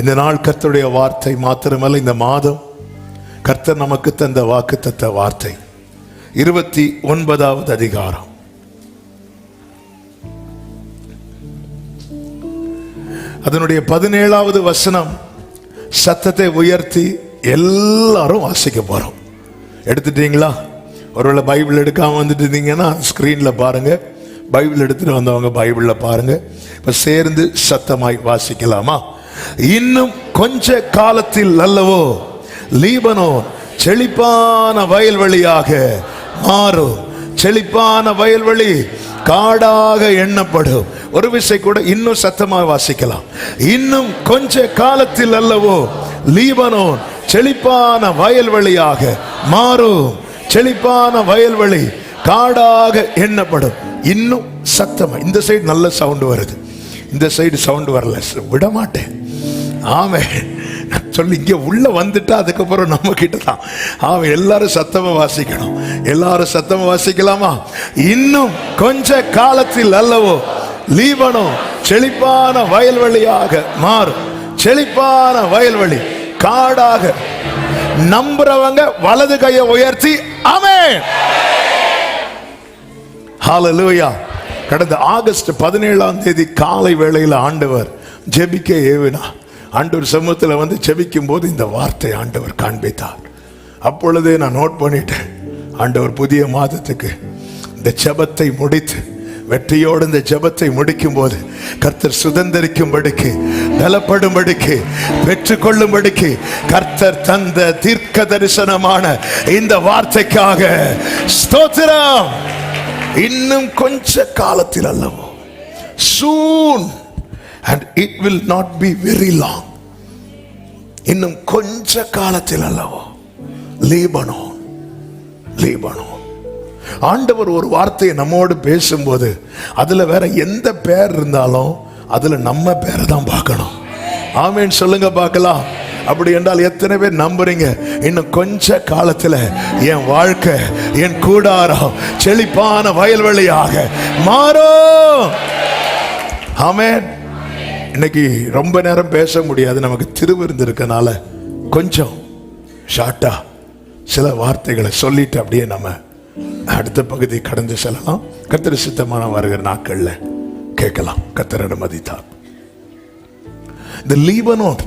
இந்த நாள் கர்த்தருடைய வார்த்தை மாத்திரமல்ல, இந்த மாதம் கர்த்தர் நமக்கு தந்த வாக்குத்தத்த வார்த்தை 29வது அதிகாரம். அதனுடைய 17வது வசனம். சத்தத்தை உயர்த்தி எல்லாரும் வாசிக்க போறோம். எடுத்துட்டீங்களா? ஒருவேளை பைபிள் எடுக்காம வந்துட்டு இருந்தீங்கன்னா ஸ்கிரீன்ல பாருங்க, பைபிள் எடுத்துட்டு வந்தவங்க பைபிள்ல பாருங்க. இப்ப சேர்ந்து சத்தமாய் வாசிக்கலாமா? இன்னும் கொஞ்ச காலத்தில் அல்லவோ லீபனோன் செழிப்பான வயல்வெளியாக மாறும். செழிப்பான வயல்வெளி காடாக எண்ணப்படும். ஒரு விசை கூட இன்னும் சத்தமாக வாசிக்கலாம். இன்னும் கொஞ்ச காலத்தில் அல்லவோ லீபனோன் செழிப்பான வயல்வெளியாக மாறும். செழிப்பான வயல்வெளி காடாக எண்ணப்படும். இன்னும் சத்தமா. இந்த சைடு நல்ல சவுண்ட் வருது, இந்த சைடு சவுண்ட் வரல. விட மாட்டேன். ஆமே சொல்லி இங்க உள்ள வந்துட்டா அதுக்கப்புறம் நம்ம கிட்ட தான். அவன் எல்லாரும் சத்தமா வாசிக்கணும். எல்லாரும் சத்தமா வாசிக்கலாமா? இன்னும் கொஞ்ச காலத்தில் அல்லவோ லீபனோ செழிப்பான வயல்வெளியாக மாறும். செழிப்பான வயல்வெளி காடாக. நம்புறவங்க வலது கையை உயர்த்தி ஆமென். ஹல்லேலூயா. கடந்த ஆகஸ்ட் 17ஆம் தேதி காலை வேளையில் ஆண்டவர் ஜெபிக்க ஏவினா. ஆண்டவர் சமூகத்தில் வந்து ஜெபிக்கும் போது இந்த வார்த்தை ஆண்டவர் காண்பித்தார். அப்பொழுதே நான் நோட் பண்ணிட்டேன். ஆண்டவர் புதிய மாதத்துக்கு இந்த ஜெபத்தை முடித்து வெற்றியோடு இந்த ஜெபத்தை முடிக்கும் போது கர்த்தர் சுதந்தரிக்கும்படிக்கு, பலப்படும்படிக்கு, பெற்றுக்கொள்ளும்படிக்கு கர்த்தர் தந்த தீர்க்க தரிசனமான இந்த வார்த்தைக்காக ஸ்தோத்திரம். இன்னும் கொஞ்ச காலத்தில் அல்லவோ, soon and it will not be very long. இன்னும் கொஞ்ச காலத்தில் அல்லவோ லீபனோன். லீபனோன். ஆண்டவர் ஒரு வார்த்தையை நம்மோடு பேசும்போது அதுல வேற எந்த பேர் இருந்தாலும் அதுல நம்ம பேரை தான் பார்க்கணும். ஆமென் சொல்லுங்க பார்க்கலாம். அப்படி என்றால் எத்தனை பேர் நம்புறீங்க? இன்னும் கொஞ்ச காலத்துல என் வாழ்க்கை, என் கூடாரம் செழிப்பான வயல்வெளியாக மாறும். ஆமென். இன்னைக்கு ரொம்ப நேரம் பேச முடியாது, நமக்கு திருவிருந்து இருக்கனால கொஞ்சம் ஷார்ட்டா சில வார்த்தைகளை சொல்லிட்டு அப்படியே நம்ம அடுத்த பகுதி கடந்து செல்லலாம். கர்த்தர் சித்தமான வருகிற நாட்கள்ல கேட்கலாம். கர்த்தர் அனுமதித்தார். இந்த லீபனோன்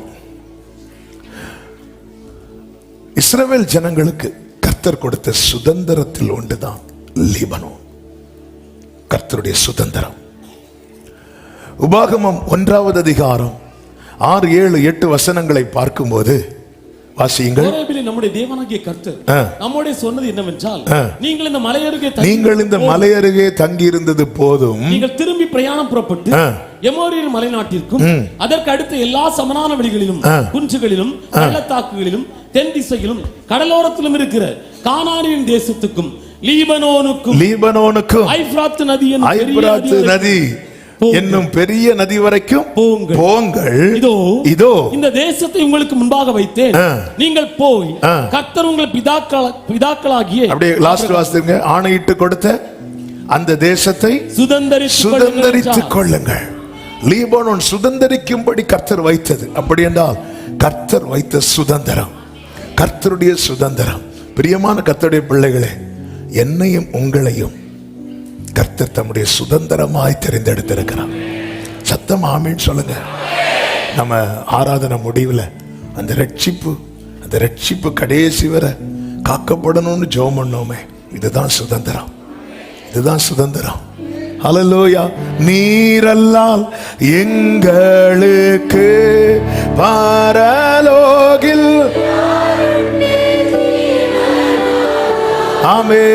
இஸ்ரவேல் ஜனங்களுக்கு கர்த்தர் கொடுத்த சுதந்திரத்தில் ஒன்றுதான் லீபனோன். கர்த்தருடைய சுதந்திரம். உபாகமம் 1வது அதிகாரம் 6, 7, 8 வசனங்களை பார்க்கும்போது வாசியுங்கள். நம்முடைய தேவனாகிய கர்த்தர் நம்முடைய சொன்னது என்னவென்றால், நீங்கள் இந்த மலை அருகே தங்கி இருந்தது போதும். நீங்கள் திரும்பி பிரயாணம் புறப்பட்டு எமோரியர் மலைநாட்டிற்கும் அதற்கு அடுத்த எல்லா சமனான வெளிகளிலும் குன்றுகளிலும் பள்ளத்தாக்குகளிலும் தென் திசையிலும் கடலோரத்திலும் இருக்கிற கானானின் தேசத்துக்கும் லீபனோனுக்கும் ஐப்ராத்து நதி என்னும் பெரிய நதி வரைக்கும் போங்கள். இதோ இந்த தேசத்தை உங்களுக்கு முன்பாக வைத்தேன். நீங்கள் போய் கர்த்தர் உங்கள் பிதாக்களாகிய, அப்படியே லாஸ்ட் வாசிங்க, ஆணையிட்டு கொடுத்த அந்த தேசத்தை சுதந்தரித்துக் கொள்ளுங்கள். லீபனோன் சுதந்தரிக்கும்படி கர்த்தர் வைத்தது. அப்படி என்றால் கர்த்தர் வைத்த சுதந்திரம், கர்த்தருடைய சுதந்திரம். பிரியமான கர்த்தருடைய பிள்ளைகளே, என்னையும் உங்களையும் கர்த்தர் தம்முடைய சுதந்திரமாய் தெரிந்தெடுத்திருக்கிறார். சத்தம் ஆமீன் சொல்லுங்க. நம்ம ஆராதனை முடிவில் அந்த ரட்சிப்பு கடைசி வரை காக்கப்படணும்னு ஜெபம் பண்ணோமே, இதுதான் சுதந்திரம். இதுதான் சுதந்திரம். ஹல்லேலூயா. நீரல்லால் எங்களுக்கு பரலோகில் ஆமே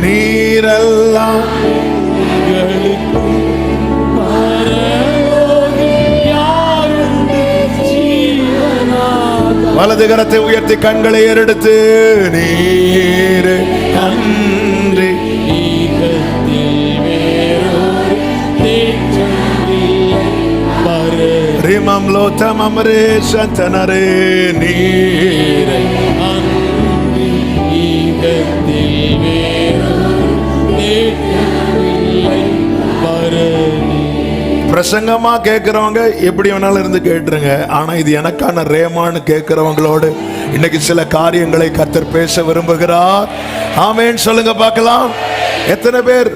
நீரல்லாம் வலது கரத்தை உயர்த்தி கண்களை ஏறெடுத்து நீர் நன்றி ரிமம் லோத்தம் அமரே சந்தனரே நீர் பிரசங்கமா கேட்கிறவங்க எப்படி வேணாலும் இருந்து கேட்டுருங்க. ஆனா இது எனக்கான ரேமான்னு கேட்கிறவங்களோடு இன்னைக்கு சில காரியங்களை கர்த்தர் பேச விரும்புகிறார். ஆமென் சொல்லுங்க பார்க்கலாம். எத்தனை பேர்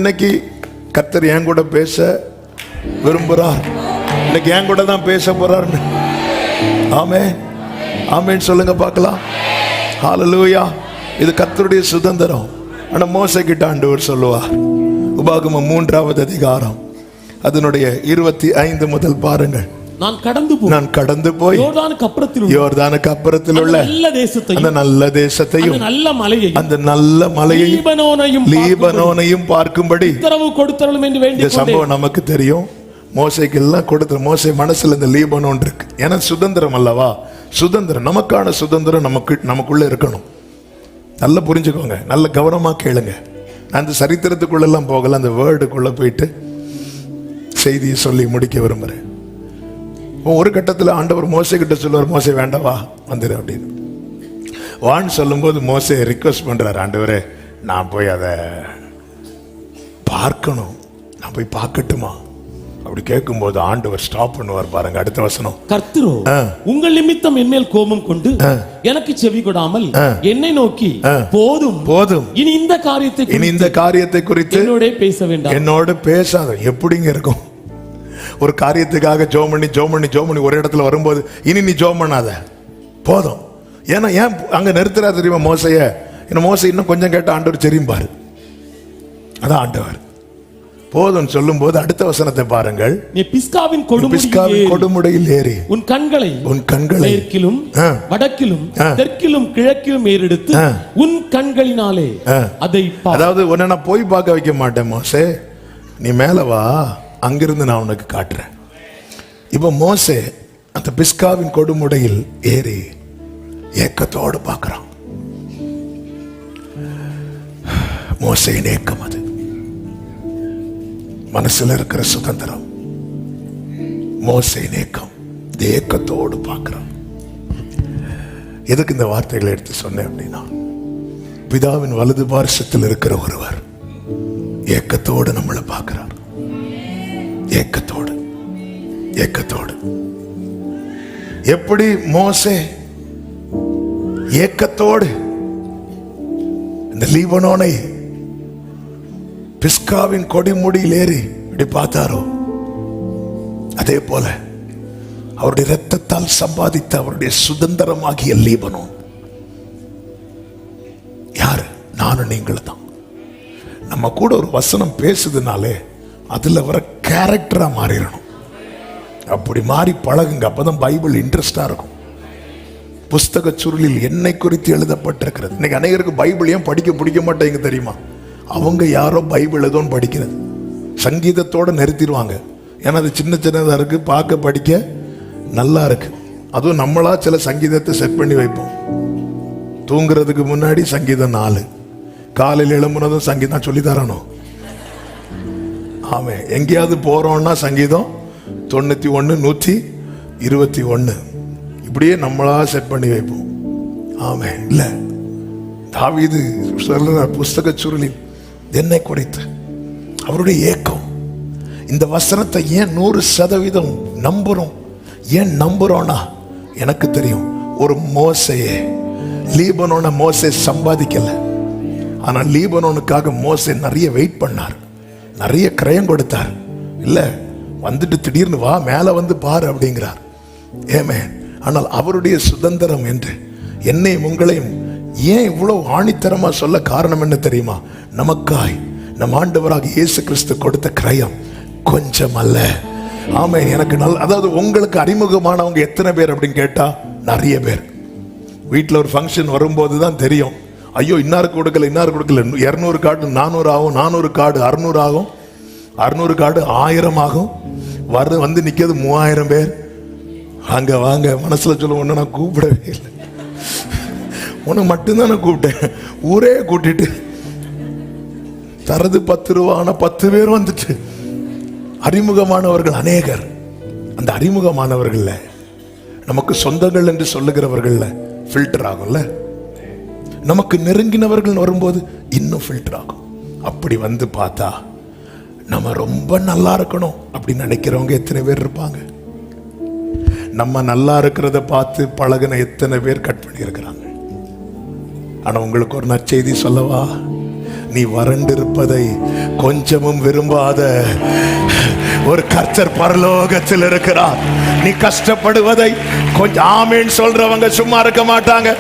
இன்னைக்கு கர்த்தர் என் கூட பேச விரும்புகிறார்? இன்னைக்கு என் கூட தான் பேச போறார். ஆமென் ஆமென் சொல்லுங்க பார்க்கலாம். ஹல்லேலூயா. இது கர்த்தருடைய சுதந்திரம். ஆனா மோசே கிட்ட ஆண்டவர் சொல்லுவார், உபாகமம் 3வது அதிகாரம் அதனுடைய 25 முதல் பாருங்கள். நான் கடந்து போய் யோர்தானுக்கு அப்புறத்தில் உள்ள அந்த நல்ல தேசத்தையும் அந்த நல்ல மலையையும் லீபனோனையும் பார்க்கும்படி உத்தரவு கொடுத்தருளும் என்று வேண்டிக் கொண்டேன். இந்த சம்பவம் நமக்கு தெரியும். மோசேக்கு எல்லாம் கொடுத்த மோசே மனசுல இந்த லீபனோன் இருக்கு. ஏன்னா சுதந்திரம் அல்லவா, சுதந்திரம், நமக்கான சுதந்திரம் நமக்குள்ள இருக்கணும். நல்லா புரிஞ்சுக்கோங்க, நல்ல கவனமா கேளுங்க. நான் அந்த சரித்திரத்துக்குள்ள எல்லாம் போகல, அந்த வேர்டுக்குள்ள போயிட்டு செய்தியை சொல்லி முடிக்க விரும்புறேன். ஒரு கட்டத்தில் ஆண்டவர் மோசே கிட்ட சொல்லுவார், மோசே வேண்டாவா வந்துரு அப்படின்னு. வான்னு சொல்லும்போது மோசே ரிக்வெஸ்ட் பண்றாரு, ஆண்டவரே நான் போய் அதை பார்க்கணும், நான் போய் பார்க்கட்டுமா அப்படி கேட்கும்போது ஆண்டவர் ஸ்டாப் பண்ணுவார். பாருங்க அடுத்த வசனம். கர்த்தரோ உங்கள் நிமித்தம் என்மேல் கோபம் கொண்டு எனக்கு செவி கொடாமல் என்னை நோக்கி போதும் போதும், இனி இந்த காரியத்தை குறித்து என்னோட பேசாத. எப்படிங்க இருக்கும்? ஒரு காரியத்துக்காக ஜோம் பண்ணி ஒரு இடத்துல வரும்போது இனி நீ ஜோம் பண்ணாத, போதும். ஏன்னா ஏன் அங்க நிறுத்துறா தெரியுமா மோசைய? மோசை இன்னும் கொஞ்சம் கேட்ட ஆண்டவர் தெரியும் பாரு. அதான் ஆண்டவர் போதும் சொல்லும் போது அடுத்த வசனத்தை பாருங்கள். நீ பிஸ்காவின் கொடுமுடையில் ஏறி உன் கண்களை மேற்கிலும் வடக்கிலும் தெற்கிலும் கிழக்கிலும் ஏறெடுத்து உன் கண்களினாலே அதை, அதாவது உன்னை நான் போய் பார்க்க வைக்க மாட்டேன் மோசே, நீ மேல வா, அங்கிருந்து நான் உனக்கு காட்டுறேன். இப்ப மோசே அந்த பிஸ்காவின் கொடுமுடையில் ஏறி ஏக்கத்தோடு பார்க்கிறான். மோசேயின் ஏக்கம் அது, மனசுல இருக்கிற சுதந்திரம். மோசேயின் ஏக்கம், ஏக்கத்தோடு பார்க்கிறான். எதுக்கு இந்த வார்த்தைகளை எடுத்து சொன்னேன் அப்படின்னா, பிதாவின் வலது பார்சத்தில் இருக்கிற ஒருவர் ஏக்கத்தோடு நம்மளை பார்க்கிறார். ஏக்கத்தோடு எப்படி மோசே ஏக்கத்தோடு இந்த லீபனோனை பிஸ்காவின் கொடிமுடியில் ஏறி இப்படி பார்த்தாரோ, அதே போல அவருடைய இரத்தத்தால் சம்பாதித்த அவருடைய சுதந்திரமாகிய லீபனோன் யாரு? நானும் நீங்களும் தான். நம்ம கூட ஒரு வசனம் பேசுதுனாலே அதுல வர கேரக்டரா மாறிடணும். அப்படி மாறி பழகுங்க, அப்பதான் பைபிள் இன்ட்ரெஸ்டா இருக்கும். புஸ்தக சுருளில் என்னை குறித்து எழுதப்பட்டிருக்கிறது. இன்னைக்கு அநேகருக்கு பைபிள் ஏன் படிக்க பிடிக்க மாட்டேங்க தெரியுமா? அவங்க யாரோ பைபிள் ஏதோ படிக்கிறது சங்கீதத்தோட நிறுத்திடுவாங்க. ஏன்னா அது சின்னதா இருக்கு, பார்க்க படிக்க நல்லா இருக்கு. அதுவும் நம்மளா சில சங்கீதத்தை செட் பண்ணி வைப்போம். தூங்குறதுக்கு முன்னாடி சங்கீதம் 4, காலையில் எழும்புனதும் சங்கீதம் சொல்லி தரணும். ஆமே, எங்கேயாவது போறோம்னா சங்கீதம் 91, 121 இப்படியே நம்மளா செட் பண்ணி வைப்போம். ஆமே, இல்ல தாவீது சொல்ற புஸ்தக சுருளில் என்னை குறித்து அவருடைய ஏக்கம். இந்த வசனத்தை ஏன் 100% நம்புறோம்? ஏன் நம்புறோம்னா, எனக்கு தெரியும் ஒரு மோசையே லீபனோனை மோசே சம்பாதிக்கல. ஆனா லீபனோனுக்காக மோசே நிறைய வெயிட் பண்ணார், நிறைய கிரயம் கொடுத்தார். இல்ல வந்துட்டு திடீர்னு வா மேல வந்து பாரு அப்படிங்கிறார். ஏமே, ஆனால் அவருடைய சுதந்திரம் என்று என்னையும் உங்களையும் ஏன் இவ்வளவு ஆணித்தரமா சொல்ல காரணம் என்ன தெரியுமா? நமக்காய் நம் ஆண்டவராக இயேசு கிறிஸ்து கொடுத்த கிரயம் கொஞ்சம் அல்ல. ஆமே, எனக்கு அதாவது உங்களுக்கு அறிமுகமானவங்க எத்தனை பேர் அப்படின்னு கேட்டா நிறைய பேர். வீட்டில் ஒரு ஃபங்க்ஷன் வரும்போது தான் தெரியும், ஐயோ இன்னாரு கொடுக்கல 200 கார்டு 400 ஆகும், 400 கார்டு 600 ஆகும், 600 கார்டு 1000 ஆகும். வந்து நிக்கிறது 3000 பேர். அங்க வாங்க மனசுல சொல்ல, ஒண்ணு நான் கூப்பிடவே இல்லை, உனக்கு மட்டும்தான் நான் கூப்பிட்டேன். ஊரே கூட்டிட்டு தரது 10 ரூபா, ஆனா 10 பேர் வந்துட்டு. அறிமுகமானவர்கள் அநேகர். அந்த அறிமுகமானவர்கள்ல நமக்கு சொந்தங்கள் என்று சொல்லுகிறவர்கள்ல ஃபில்டர் ஆகும்ல. நமக்கு நெருங்கினவர்கள் வரும்போது இன்னும் ஃபில்டர் ஆகும். அப்படி வந்து பார்த்தா நம்ம ரொம்ப நல்லா இருக்கணும் அப்படின்னு நினைக்கிறவங்க எத்தனை பேர் இருப்பாங்க? நம்ம நல்லா இருக்கிறத பார்த்து பழகின எத்தனை பேர் கட் பண்ணி இருக்கிறாங்க? ஆனா உங்களுக்கு ஒரு நற்செய்தி சொல்லவா? நீ வறண்டு இருப்பதை கொஞ்சமும் விரும்பாத ஒரு கர்த்தர் பரலோகத்தில் இருக்கிறார். நீ கஷ்டப்படுவதை கொஞ்சம் ஆமேன் சொல்றவங்க சும்மா இருக்க மாட்டாங்க.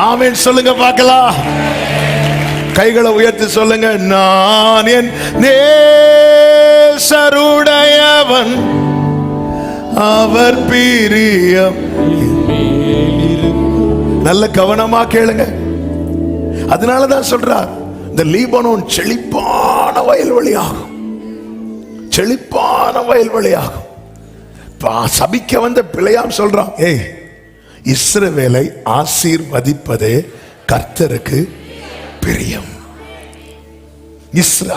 ஆமேன் சொல்லுங்க பார்க்கலாம். கைகளை உயர்த்தி சொல்லுங்க. நான் என் நேசருடையவன், அவர் பிரியம். நல்ல கவனமா கேளுங்க. அதனாலதான் சொல்றார், இந்த லீபனோன் செழிப்பான வயல்வெளியாகும், செழிப்பான வயல்வெளியாகும். சபிக்க வந்த பிழையாம் சொல்றான், ஏய் இஸ்ரவேலை ஆசீர்வதிப்பதே கர்த்தருக்கு பிரியம்.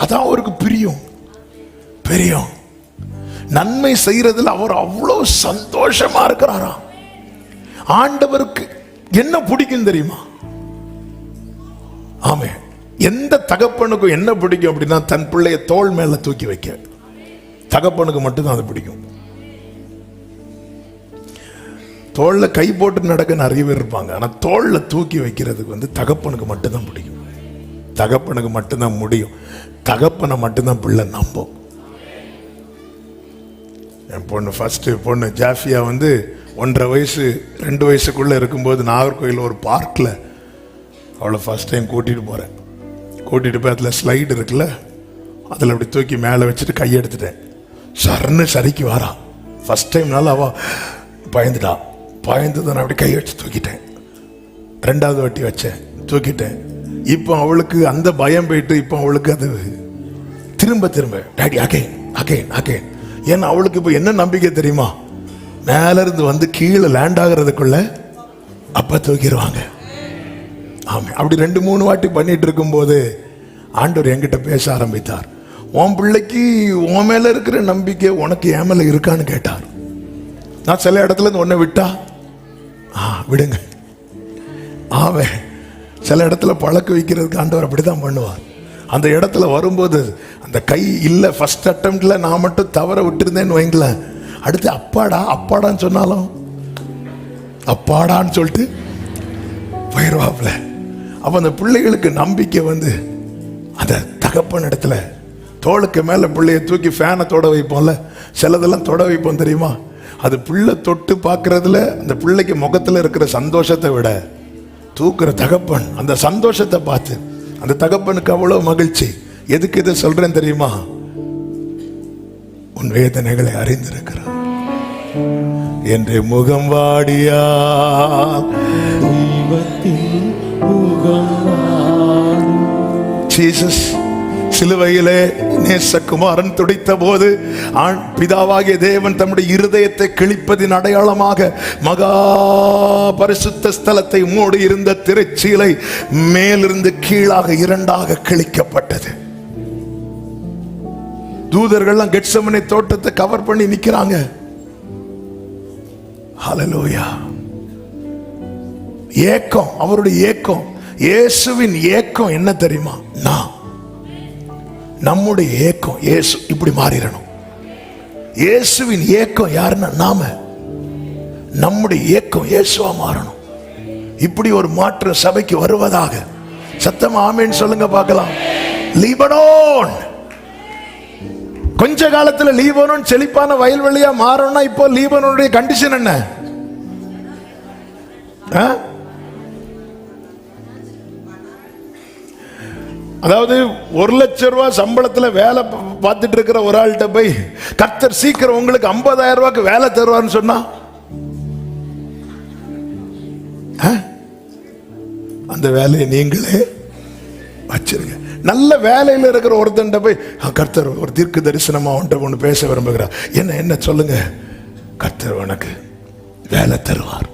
அதான் அவருக்கு பிரியம். பிரியம் நன்மை செய்யறதுல அவர் அவ்வளவு சந்தோஷமா இருக்கிறாராம். ஆண்டவருக்கு என்ன பிடிக்கும் தெரியுமா? ஆமே, எந்த தகப்பனுக்கும் என்ன பிடிக்கும் அப்படின்னா தன் பிள்ளைய தோள் மேல தூக்கி வைக்க. தகப்பனுக்கு மட்டும்தான் அது பிடிக்கும். தோல்ல கை போட்டு நடக்க நிறைய பேர் இருப்பாங்க, ஆனா தோல்ல தூக்கி வைக்கிறதுக்கு தகப்பனுக்கு மட்டும்தான் பிடிக்கும். தகப்பனுக்கு மட்டும்தான் முடியும். தகப்பனை மட்டும்தான் பிள்ளை நம்பும். என் பொண்ணு ஃபர்ஸ்ட் பொண்ணு ஜாஃபியா 1.5 வயசு 2 வயசுக்குள்ள இருக்கும்போது நாகர்கோயில் ஒரு பார்க்கில் அவளை ஃபர்ஸ்ட் டைம் கூட்டிட்டு போறேன். கூட்டிட்டு போய் அதில் ஸ்லைடு இருக்குல்ல, அதில் அப்படி தூக்கி மேலே வச்சுட்டு கையெடுத்துட்டேன். சர்ன்னு சரிக்கு வாரா. ஃபர்ஸ்ட் டைம்னால அவள் பயந்துட்டா. பயந்து நான் அப்படி கை வச்சு தூக்கிட்டேன். 2வது வாட்டி வச்சேன், தூக்கிட்டேன். இப்போ அவளுக்கு அந்த பயம் போயிட்டு இப்போ அவளுக்கு அது திரும்ப திரும்ப டாடி அகைன் அகைன் அகைன். ஏன்னா அவளுக்கு இப்போ என்ன நம்பிக்கை தெரியுமா? மேல இருந்து கீழே லேண்ட் ஆகிறதுக்குள்ள அப்பா தூக்கிடுவாங்க. ஆமா, அப்படி 2-3 வாட்டி பண்ணிட்டு இருக்கும் போது ஆண்டவர் என்கிட்ட பேச ஆரம்பித்தார். உன் பிள்ளைக்கு உன் மேல இருக்கிற நம்பிக்கை உனக்கு என் மேல இருக்கான்னு கேட்டார். நான் சில இடத்துல இருந்து ஒன்ன விட்டா விடுங்க. ஆவே சில இடத்துல பழக்க வைக்கிறதுக்கு ஆண்டவர் அப்படிதான் பண்ணுவார். அந்த இடத்துல வரும்போது அந்த கை இல்லை, ஃபர்ஸ்ட் அட்டம்ப்ட்ல நான் மட்டும் தவற விட்டுருந்தேன்னு வைங்களேன், அடுத்து அப்பாடா அப்பாடான்னு சொன்னாலும் அப்பாடான்னு சொல்லிட்டு போயிடுவாப்ல. அப்ப அந்த பிள்ளைகளுக்கு நம்பிக்கை அந்த தகப்பன் இடத்துல தோளுக்கு மேல பிள்ளைய தூக்கி ஃபேனை தொட வைப்போம்ல, சிலதெல்லாம் தொட வைப்போம் தெரியுமா? அது பிள்ளை தொட்டு பார்க்கறதுல அந்த பிள்ளைக்கு முகத்துல இருக்கிற சந்தோஷத்தை விட தூக்குற தகப்பன் அந்த சந்தோஷத்தை பார்த்து அந்த தகப்பனுக்கு அவ்வளவு மகிழ்ச்சி. எதுக்கு இதை சொல்றேன் தெரியுமா? உன் வேதனைகளை அறிந்திருக்கிறார். என்று முகம் வாடியா ஜீசஸ் சிலுவையிலே நேசகுமாரன் துடித்த போது பிதாவாகிய தேவன் தம்முடைய இருதயத்தை கிழிப்பதின் அடையாளமாக மகா பரிசுத்த ஸ்தலத்தை மூடி இருந்த திரைச்சீலை மேலிருந்து கீழாக 2ஆக கிழிக்கப்பட்டது. தூதர்கள்லாம் கெத்செமனே தோட்டத்தை கவர் பண்ணி நிக்கிறாங்க. ஹல்லேலூயா. ஏக்கம், அவருடைய ஏக்கம், இயேசுவின் ஏக்கம் என்ன தெரியுமா? நம்முடைய ஏக்கம் இயேசு இப்படி மாறிடணும். இயேசுவின் ஏக்கம் யாருன்னா நாம. நம்முடைய ஏக்கம் இயேசுவா மாறணும். இப்படி ஒரு மாற்றம் சபைக்கு வருவதாக சத்தமா ஆமென் சொல்லுங்க பார்க்கலாம். லீபனோன் கொஞ்ச காலத்துல லீபனோன் செழிப்பான வயல்வெளியா மாறணும்னா இப்போ லீபனோனுடைய கண்டிஷன் என்ன? அதாவது 1 லட்சம் ரூபாய் சம்பளத்துல வேலை பார்த்துட்டு இருக்கிற ஒரு ஆள்கிட்ட போய் கர்த்தர் சீக்கிரம் உங்களுக்கு 50,000 ரூபாய்க்கு வேலை தருவார்னு சொன்னா அந்த வேலையை நீங்களே வச்சிருங்க. நல்ல வேலையில் இருக்கிற ஒருத்தன் போய் கர்த்தர் ஒரு தீர்க்க தரிசனமா ஒன்று பேச விரும்புகிறார். என்ன சொல்லுங்க, கர்த்தர் உனக்கு வேலை தருவார்.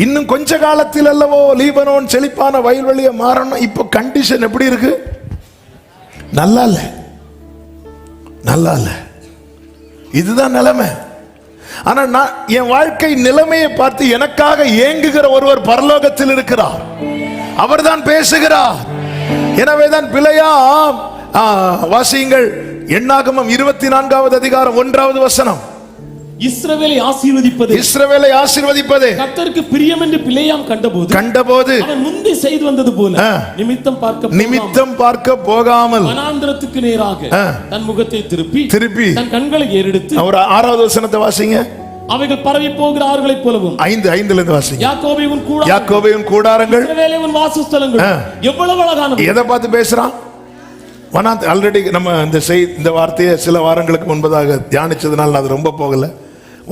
இன்னும் கொஞ்ச காலத்தில் அல்லவோ லீபனோன் செழிப்பான வயல்வெளியை மாறணும். இப்போ கண்டிஷன் எப்படி இருக்கு? நல்லா இல்ல, நல்லா இல்ல. இதுதான் நிலைமை. ஆனா நான் என் வாழ்க்கை நிலைமையை பார்த்து எனக்காக ஏங்குகிற ஒருவர் பரலோகத்தில் இருக்கிறார். அவர்தான் பேசுகிறார். எனவேதான் பிலேயாம், வாசியுங்கள் எண்ணாகமம் 24வது அதிகாரம் 1வது வசனம். இஸ்ரவேலை ஆசீர்வதிப்பதே கர்த்தருக்கு பிரியம் என்று பிலேயாம் கண்டபோது அவன் முந்தி செய்து வந்தது போல நிமித்தம் பார்க்க போகாமல் வனாந்திரத்துக்கு நேராக தன் முகத்தை திருப்பி தன் கண்களை ஏறெடுத்து. அவர் 6வது வசனத்தை வாசிங்க. அவைகள் பரவி போகிற ஆறுகளைப் போலவும் 5:5 இருந்து வாசிங்க. யாக்கோபே உன் கூடாரங்கள் இஸ்ரவேலே உன் வாசஸ்தலங்கள் எவ்வளவு அழகானது. எதை பார்த்து பேசுறான்? ஆல்ரெடி நம்ம இந்த வார்த்தையை சில வாரங்களுக்கு முன்பதாக தியானிச்சதுனால அது ரொம்ப போகல.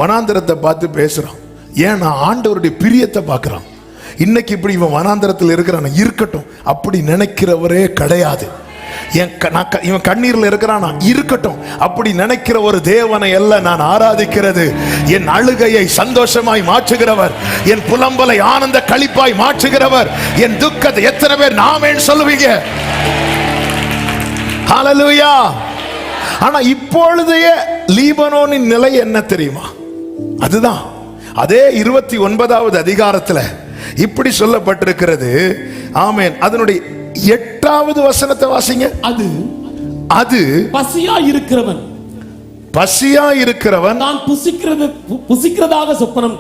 வனாந்திரத்தை பார்த்து பேசுறான். ஏன்னா ஆண்டவருடைய பிரியத்தை பார்க்கிறான். இன்னைக்கு இப்படி இவன் வனாந்திரத்தில் இருக்கிறான், இருக்கட்டும் அப்படி நினைக்கிறவரே கிடையாது. இவன் கண்ணீர்ல இருக்கிறான், இருக்கட்டும் அப்படி நினைக்கிற ஒரு தேவனை அல்ல நான் ஆராதிக்கிறது. என் அழுகையை சந்தோஷமாய் மாற்றுகிறவர், என் புலம்பலை ஆனந்த களிப்பாய் மாற்றுகிறவர், என் துக்கத்தை எத்தனை பேர் நாமேன்னு சொல்லுவீங்க? ஹல்லேலூயா. ஆனா இப்பொழுதைய லீபனோனின் நிலை என்ன தெரியுமா? அதுதான் அதே 29வது அதிகாரத்துல இப்படி சொல்லப்பட்டிருக்கிறது. ஆமென். அதனுடைய 8வது வசனத்தை வாசிங்க. அது பசியா இருக்கிறவன் தான் புசிக்கிறதாக சொப்பனம்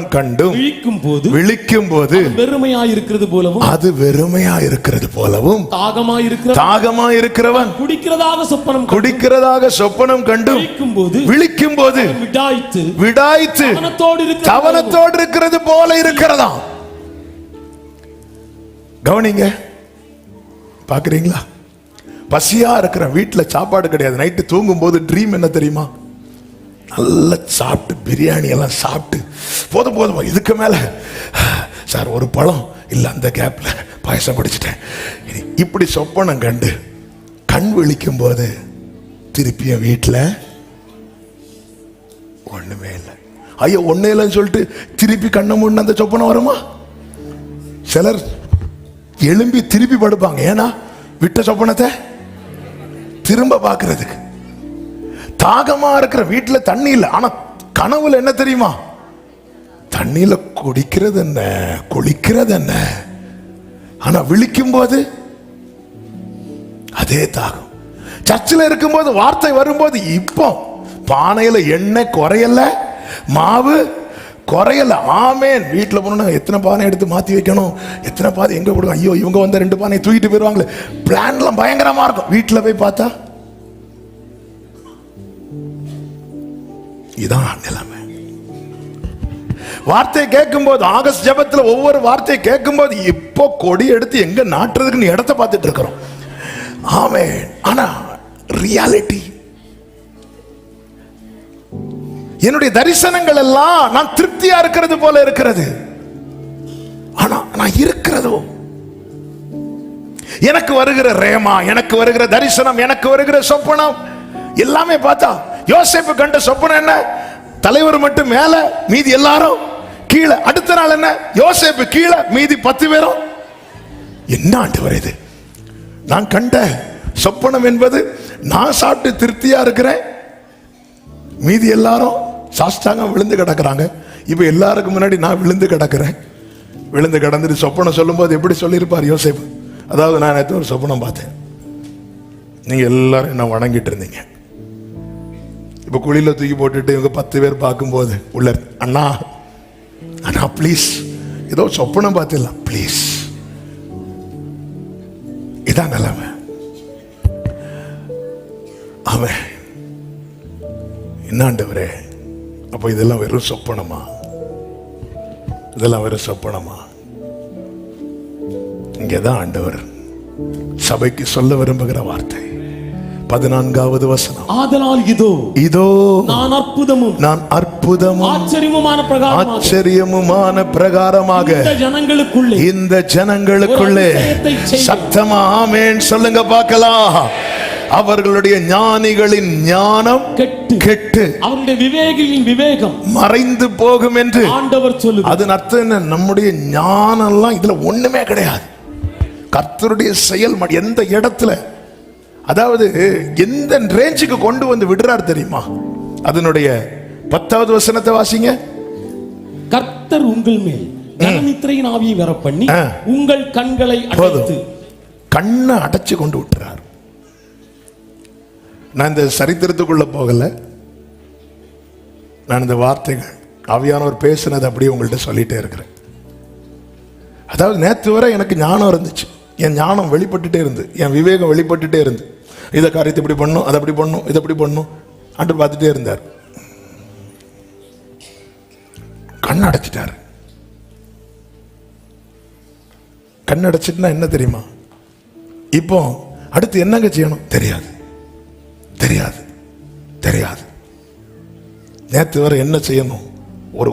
கண்டும் விழிக்கும் போது அது வெறுமையா இருக்கிறது போலவும் தாகமா இருக்கிறவன் குடிக்கிறதாக சொப்பனம் கண்டும் விழிக்கும் போது விடாய்த்து கவனத்தோடு இருக்கிறது போல இருக்கிறதா. கவனிங்க, பாக்குறீங்களா? பசியா இருக்கிற வீட்டுல சாப்பாடு கிடையாது. நைட்டு தூங்கும் போது ட்ரீம் என்ன தெரியுமா? நல்லா சாப்பிட்டு பிரியாணி எல்லாம் சாப்பிட்டு போதும் இதுக்கு மேல சார் ஒரு பழம் இல்ல, அந்த கேப்ல பாயசம் குடிச்சிட்டேன். இப்படி சொப்பனம் கண்டு கண் விழிக்கும் போது திருப்பிய வீட்டுல ஒண்ணுமே இல்லை. ஐயோ ஒண்ணே இல்லைன்னு சொல்லிட்டு திருப்பி கண்ணை மூடின அந்த சொப்பனம் வருமா? சிலர் எழும்பி திருப்பி படுப்பாங்க. ஏன்னா விட்ட சொப்பனத்தை திரும்ப பார்க்கிறதுக்கு. தாகமா இருக்கிற வீட்டுல தண்ணி இல்லை, ஆனா கனவுல என்ன தெரியுமா? தண்ணியில குடிக்கிறது என்ன, குளிக்கிறது என்ன, ஆனா விழிக்கும் போது அதே தாகம். சர்ச்சில் இருக்கும்போது வார்த்தை வரும்போது இப்போ பானையில எண்ணெய் குறையல, மாவு குறையல. ஆமேன். வீட்டில் போனா எத்தனை பானை எடுத்து மாத்தி வைக்கணும், எத்தனை பானை எங்க கொடுக்கும், ஐயோ இவங்க வந்த 2 பானை தூக்கிட்டு போயிருவாங்களே, பிளான்லாம் பயங்கரமா இருக்கும். வீட்டில் போய் பார்த்தா இதான் நிலைமை. வார்த்தை கேட்கும் போது ஆகஸ்ட் ஜெபத்துல ஒவ்வொரு வார்த்தையை கேட்கும் போது இப்போ கொடி எடுத்து எங்க நாட்டுறதுக்கு இடத்தை பார்த்துட்டு இருக்கிறோம். ஆமென். ஆனா ரியாலிட்டி, என்னுடைய தரிசனங்கள் எல்லாம் நான் திருப்தியா இருக்கிறது போல இருக்கிறது. ஆனா நான் இருக்கிறதோ, எனக்கு வருகிற ரேமா, எனக்கு வருகிற தரிசனம், எனக்கு வருகிற சொப்பனம் எல்லாமே பார்த்தா யோசேப்பு கண்ட சொப்பனம் என்ன? தலைவர் மட்டும் மேல, மீதி எல்லாரும் கீழே. அடுத்த நாள் என்ன? யோசேப்பு கீழே, மீதி 10 பேரும். என்ன ஆண்டவரே இது? நான் கண்ட சொப்பனம் என்பது நான் சாப்பிட்டு திருப்தியா இருக்கிறேன், மீதி எல்லாரும் சாஷ்டாங்கம் விழுந்து கிடக்குறாங்க. இப்ப எல்லாருக்கும் முன்னாடி நான் விழுந்து கிடக்குறேன். விழுந்து கிடந்துட்டு சொப்பனம் சொல்லும் போது எப்படி சொல்லியிருப்பார் யோசேப்பு? அதாவது நான் நேற்று ஒரு சொப்பனம் பார்த்தேன், நீங்க எல்லாரும் என்ன வணங்கிட்டு இருந்தீங்க, இப்ப குழியில தூக்கி போட்டுட்டு இவங்க 10 பேர் பார்க்கும்போது உள்ள அண்ணா அண்ணா ப்ளீஸ் ஏதோ சொப்பனம் பார்த்துடலாம் ப்ளீஸ். இதான் நிலைமை. அவன் என்னாண்டவரே, அப்ப இதெல்லாம் வெறும் சொப்பனமா? இதெல்லாம் வெறும் சொப்பனமா? இங்கதான் ஆண்டவர் சபைக்கு சொல்ல விரும்புகிற வார்த்தை 14வது வசனம். ஆதலால் இதோ நான் அற்புதமும் ஆச்சரியமுமான பிரகாரமாக இந்த ஜனங்களுக்குள்ளே சத்தமா ஆமென் சொல்லுங்க பார்க்கலாம். அவர்களுடைய ஞானிகளின் ஞானம் கெட்டு அவருடைய விவேகிகளின் விவேகம் மறைந்து போகும் என்று ஆண்டவர் சொல்லுகிறார். அதன் அர்த்தம் என்ன? நம்முடைய ஞானம் எல்லாம் இதுல ஒண்ணுமே கிடையாது. கர்த்தருடைய செயல் எந்த இடத்துல, அதாவது எந்த ரேஞ்சுக்கு கொண்டு வந்து விடுறார் தெரியுமா? அதனுடைய 10வது வசனத்தை வாசிங்க. கர்த்தர் உங்கள் மேல் நித்திரையின் ஆவியை வர பண்ணி உங்கள் கண்களை அடைத்து. கண்ணை அடைச்சு கொண்டு விட்டுறார். நான் இந்த சரித்திரத்துக்குள்ள போகல, நான் இந்த வார்த்தைகள் ஆவியானவர் பேசினது அப்படியே உங்கள்கிட்ட சொல்லிட்டே இருக்கிறேன். அதாவது நேற்று வரை எனக்கு ஞானம் இருந்துச்சு, என் ஞானம் வெளிப்பட்டுட்டே இருந்து, என் விவேகம் வெளிப்பட்டுட்டே இருந்து, இதை காரியத்தை இப்படி பண்ணும், அதை அப்படி பண்ணும், இதை அப்படி பண்ணும் அன்று பார்த்துட்டே இருந்தார். கண் அடைச்சிட்டாரு. கண் அடைச்சிட்டுனா என்ன தெரியுமா? இப்போ அடுத்து என்னங்க செய்யணும் தெரியாது, தெரியாது, தெரியாது. நேற்று வரை என்ன செய்யணும்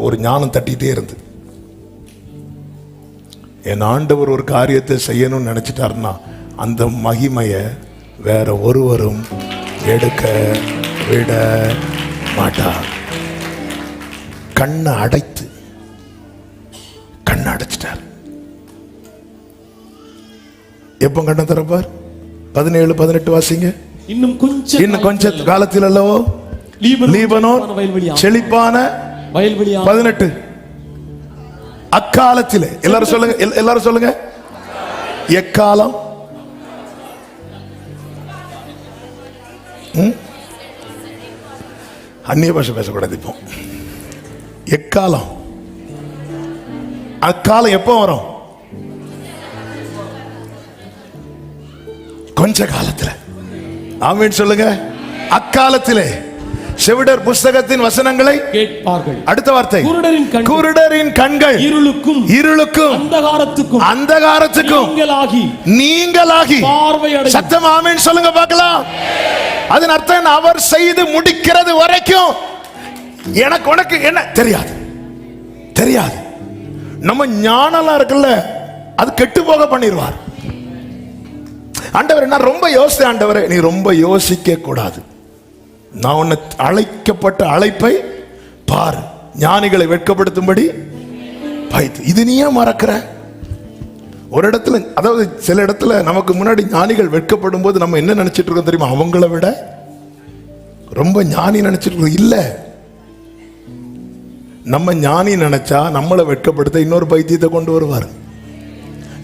ஒரு ஞானம் தட்டிகிட்டே இருந்து. என் ஆண்டவர் ஒரு காரியத்தை செய்யணும்னு நினைச்சிட்டாருன்னா அந்த மகிமையை வேற ஒருவரும் எடுக்க விட மாட்டார். கண்ணை அடைத்து, கண்ணை அடைச்சிட்டார். எப்போ கண்ணை திறப்பார்? 17-18 வாசிங்க. இன்னும் கொஞ்ச காலத்தில் அல்லவோ லீபனோன் செழிப்பான வயல்வெளி. 18 அக்காலத்திலே. எல்லாரும் சொல்லுங்க, எல்லாரும் சொல்லுங்க. எக்காலம்? அந்நிய பாஷை பேசக்கூடாது இப்போ. எக்காலம், அக்காலம் எப்போ வரும்? கொஞ்ச காலத்துல. ஆமென் சொல்லுங்க. அக்காலத்திலே செவிடர் புஸ்தகத்தின் வசனங்களை கேட்பார்கள். அடுத்த வார்த்தை, குருடரின் கண்கள் இருளுக்கும் அந்தகாரத்துக்கும் நீங்களாகி சத்தம் ஆமென் சொல்லுங்க பார்க்கலாம். அதன் அர்த்தம் அவர் செய்து முடிக்கிறது வரைக்கும் எனக்கு உனக்கு என்ன தெரியாது, தெரியாது. நம்ம ஞானலாம் இருக்குல்ல, அது கெட்டு போக பண்ணிடுவார் ஆண்டவர். நான் ரொம்ப யோசித்தேன் ஆண்டவரே, நீ ரொம்ப யோசிக்க கூடாது. நான் உன்னை அழைக்கப்பட்ட அழைப்பை பார், ஞானிகளை வெட்கப்படுத்தும்படி பைத்து. இது நீ ஏன் மறக்கிற? ஒரு இடத்துல, அதாவது சில இடத்துல நமக்கு முன்னாடி ஞானிகள் வெட்கப்படும் போது நம்ம என்ன நினைச்சிட்டு இருக்கோம் தெரியுமா? அவங்கள விட ரொம்ப ஞானி நினைச்சிட்டு இருக்கோம். இல்ல, நம்ம ஞானி நினைச்சா நம்மளை வெட்கப்படுத்த இன்னொரு பைத்தியத்தை கொண்டு வருவார்.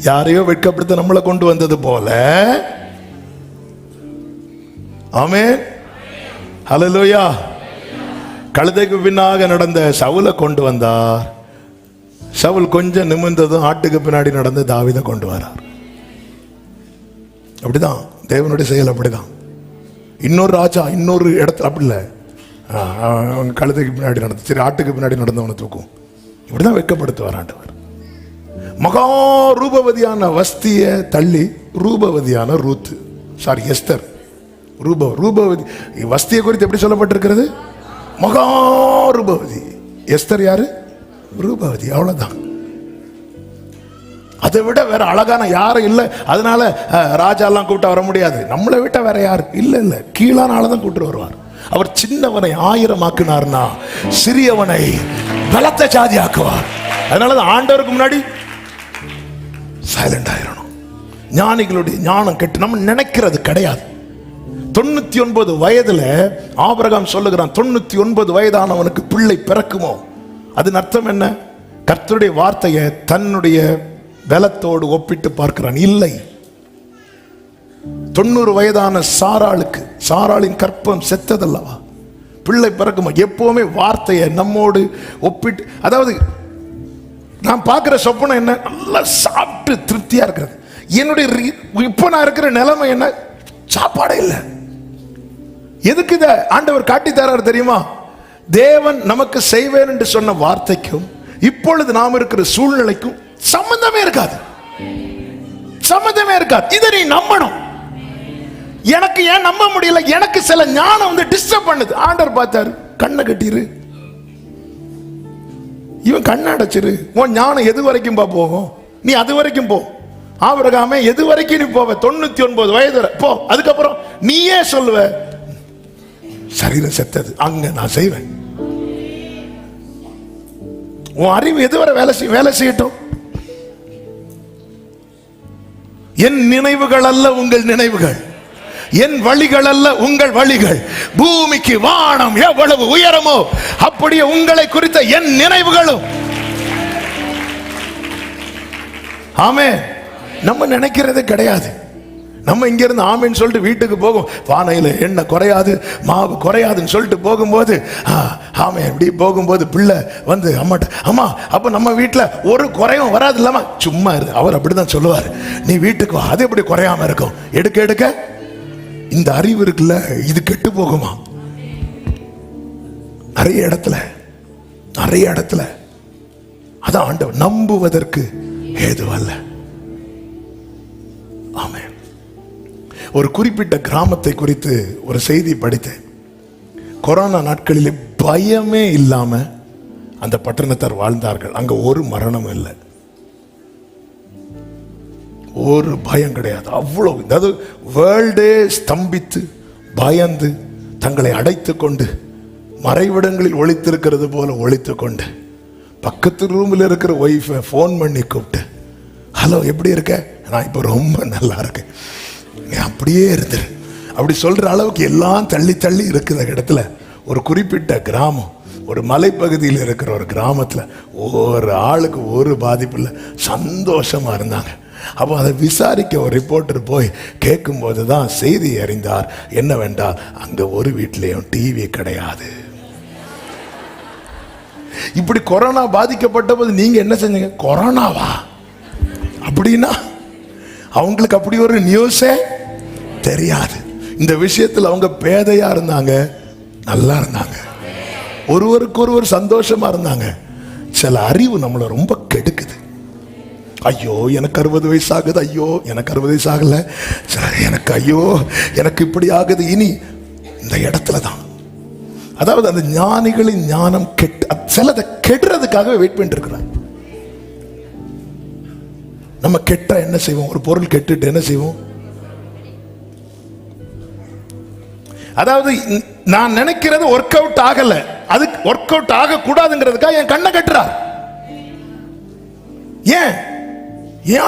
யாரையோ வெட்கப்படுத்த நம்மளை கொண்டு வந்தது போல. ஆமென், ஹல்லேலூயா. கழுதைக்கு பின்னாக நடந்த சவுலை கொண்டு வந்தார். சவுல் கொஞ்சம் நிமிர்ந்ததும் ஆட்டுக்கு பின்னாடி நடந்து தாவீதை கொண்டு வரார். அப்படிதான் தேவனுடைய செயல். அப்படிதான் இன்னொரு ராஜா இன்னொரு இடத்துல அப்படி இல்லை, கழுதைக்கு பின்னாடி நடந்து சரி ஆட்டுக்கு பின்னாடி நடந்தவனை தூக்கும். இப்படிதான் வெட்கப்படுத்துவார் ஆண்டவர். மகா ரூபவதியான வஸ்திய தள்ளி ரூபவதியான ரூத், சாரி எஸ்தர், ரூபவதி. வஸ்தியை குறித்து எப்படி சொல்லப்பட்டிருக்கிறது? மகா ரூபவதி. எஸ்தர் யாரு? ரூபவதி. அவ்வளவுதான். அதை விட வேற அழகான யாரும் இல்லை. அதனால ராஜா எல்லாம் கூப்பிட்டு வர முடியாது. நம்மளை விட்ட வேற யாரு இல்ல இல்ல, கீழான ஆளதான் கூப்பிட்டு வருவார். அவர் சின்னவனை 1000 ஆக்குனார்னா சிறியவனை பலத்த ஜாதி ஆக்குவார். அதனாலதான் ஆண்டவருக்கு முன்னாடி சைலண்ட் ஆயிரணும். ஞானிகளுடைய ஞானம் கெட்டு நம்ம நினைக்கிறது கிடையாது. 99 வயதுல ஆபிரகாம் சொல்லுகிறான், 99 வயதானவனுக்கு பிள்ளை பிறக்குமோ? அதன் அர்த்தம் என்ன? கர்த்தருடைய வார்த்தையை தன்னுடைய பலத்தோடு ஒப்பிட்டு பார்க்கிறான். இல்லை, 90 வயதான சாராளுக்கு, சாராளின் கற்பம் செத்ததல்லவா, பிள்ளை பிறக்குமா? எப்பவுமே வார்த்தையை நம்மோடு ஒப்பிட்டு, அதாவது நான் பார்க்கிற சொப்பனம் என்ன? நல்லா சாப்பிட்டு திருப்தியா இருக்கிறது. என்னுடைய இப்ப நான் இருக்கிற நிலைமை என்ன? சாப்பாடே இல்லை. எதுக்கு இதை ஆண்டவர் காட்டி தரார் தெரியுமா? தேவன் நமக்கு செய்வேன் என்று சொன்ன வார்த்தைக்கும் இப்பொழுது நாம் இருக்கிற சூழ்நிலைக்கும் சம்பந்தமே இருக்காது, சம்பந்தமே இருக்காது. இதை நீ நம்பணும். எனக்கு ஏன் நம்ப முடியல? எனக்கு சில ஞானம் வந்து டிஸ்டர்ப் பண்ணுது. ஆண்டவர் பார்த்தாரு, கண்ணை கட்டிரு, இவன் கண்ணை அடைச்சிரு. உன் ஞானம் எது வரைக்கும் போகும்? நீ அது வரைக்கும் போ. ஆபிரகாமே எது வரைக்கும் நீ போவ? 99 வயது போ. அதுக்கப்புறம் நீயே சொல்லுவ, சரீரம் செத்தது, அங்க நான் செய்வேன். உன் அறிவு எதுவரை வேலை செய்யட்டும். என் நினைவுகள் அல்ல உங்கள் நினைவுகள், என் வழிகள் அல்ல உங்கள் வழிகள். பூமிக்கு வானம் எவ்வளவு உயரமோ அப்படியே உங்களை குறித்த என் நினைவுகளும். ஆமென். நம்ம நினைக்கிறது கிடையாது. நம்ம இங்க இருந்து ஆமென்னு சொல்லிட்டு வீட்டுக்கு போகும், பானையில எண்ணெய் குறையாது, மாவு குறையாதுன்னு சொல்லிட்டு போகும்போது ஆமென் இப்படி போகும்போது பிள்ளை வந்து அம்மாட்ட, அம்மா அப்ப நம்ம வீட்டுல ஒரு குறையும் வராது இல்லாம, சும்மா இரு, அவர் அப்படிதான் சொல்லுவார், நீ வீட்டுக்கு வா, அது எப்படி குறையாம இருக்கும், எடுக்க எடுக்க இந்த அறிவு இருக்குல்ல, இது கெட்டு போகுமா? நிறைய இடத்துல அதான் ஆண்டவர் நம்புவதற்கு ஏதுவல்ல. ஆமென். ஒரு குறிப்பிட்ட கிராமத்தை குறித்து ஒரு செய்தி படித்தேன். கொரோனா நாட்களிலே பயமே இல்லாம அந்த பட்டணத்தார் வாழ்ந்தார்கள். அங்க ஒரு மரணமும் இல்லை, ஒரு பயம் கிடையாது. அவ்வளவு, அதாவது வேர்ல்டே ஸ்தம்பித்து பயந்து தங்களை அடைத்து கொண்டு மறைவிடங்களில் ஒளித்திருக்கிறது போல ஒளித்து கொண்டு பக்கத்து ரூமில் இருக்கிற ஒய்ஃபை ஃபோன் பண்ணி கூப்பிட்டு, ஹலோ எப்படி இருக்க, நான் இப்போ ரொம்ப நல்லா இருக்கேன், நீ அப்படியே இருந்துரு, அப்படி சொல்ற அளவுக்கு எல்லாம் தள்ளி தள்ளி இருக்கிற இடத்துல ஒரு குறிப்பிட்ட கிராமம், ஒரு மலைப்பகுதியில் இருக்கிற ஒரு கிராமத்தில் ஒரு ஆளுக்கு ஒரு பாதிப்பு இல்லை, சந்தோஷமா இருந்தாங்க. அப்போ அதை விசாரிக்க ஒரு ரிப்போர்ட்டர் போய் கேட்கும்போது தான் செய்தி அறிந்தார் என்னவென்றால், அங்கே ஒரு வீட்டிலையும் டிவி கிடையாது. இப்படி கொரோனா பாதிக்கப்பட்ட போது நீங்க என்ன செஞ்சீங்க? கொரோனாவா அப்படின்னா அவங்களுக்கு அப்படி ஒரு நியூஸே தெரியாது. இந்த விஷயத்தில் அவங்க பேதையா இருந்தாங்க, நல்லா இருந்தாங்க, ஒருவருக்கு ஒருவர் சந்தோஷமா இருந்தாங்க. சில அறிவு நம்மளை ரொம்ப கெடுக்குது. ஐயோ எனக்கு 60 வயசு ஆகுது, ஐயோ எனக்கு 60 வயசு ஆகல, எனக்கு ஐயோ எனக்கு இப்படி ஆகுது. இனி இந்த இடத்துல தான், அதாவது அந்த ஞானிகளின் ஞானம் சிலதை கெடுறதுக்காக வெயிட் பண்ணிட்டு இருக்கிறாங்க. நம்ம கெட்ட என்ன செய்வோம்? ஒரு பொருள் கெட்டுட்டு என்ன செய்வோம்? அதாவது நான் நினைக்கிறது ஒர்க் அவுட் ஆகல, அது ஒர்க் அவுட் ஆக கூடாதுங்கிறதுக்காக என் கண்ணை கட்டுறார். ஏன்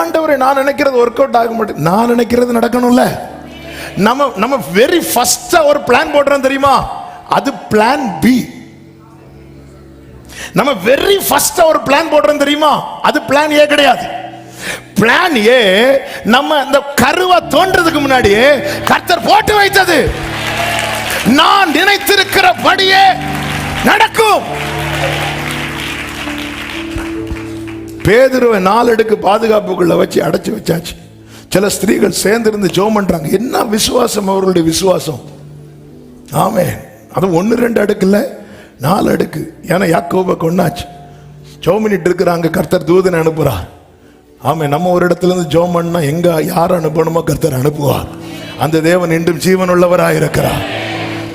ஆண்டவரே, நான் நினைக்கிறது ஒர்க் அவுட் ஆக மாட்டேன், நான் நினைக்கிறது நடக்கணும்ல. நம்ம வெரி ஃபர்ஸ்ட் ஒரு பிளான் போடுறோம் தெரியுமா, அது பிளான் பி. நம்ம வெரி ஃபர்ஸ்ட் ஒரு பிளான் போடுறோம் தெரியுமா, அது பிளான் ஏ கிடையாது. பிளான் ஏ நம்ம இந்த கருவா தோன்றதுக்கு முன்னாடியே கர்த்தர் போட்டு வைத்தது. நான் நினைத்திருக்கிறபடியே நடக்கும். பேதுருவை 4 அடுக்கு பாதுகாப்புக்குள்ள வச்சு அடைச்சு வச்சாச்சு. சில ஸ்திரீகள் சேர்ந்து இருந்து ஜெபம் பண்றாங்க. என்ன விசுவாசம் அவர்களுடைய விசுவாசம்! ஆமென். அது 1-2 அடுக்கு இல்ல, 4 அடுக்கு. ஏன்னா யாக்கோபை கொண்டாச்சு, ஜெபம் பண்ணிட்டு இருக்கிறாங்க, கர்த்தர் தூதனை அனுப்புறார். ஆமே, நம்ம ஒரு இடத்துல இருந்து ஜெபம் பண்ணா எங்க யார் அனுப்பணுமோ கர்த்தர் அனுப்புவார். அந்த தேவன் இன்றும் ஜீவன் உள்ளவராக இருக்கிறார்.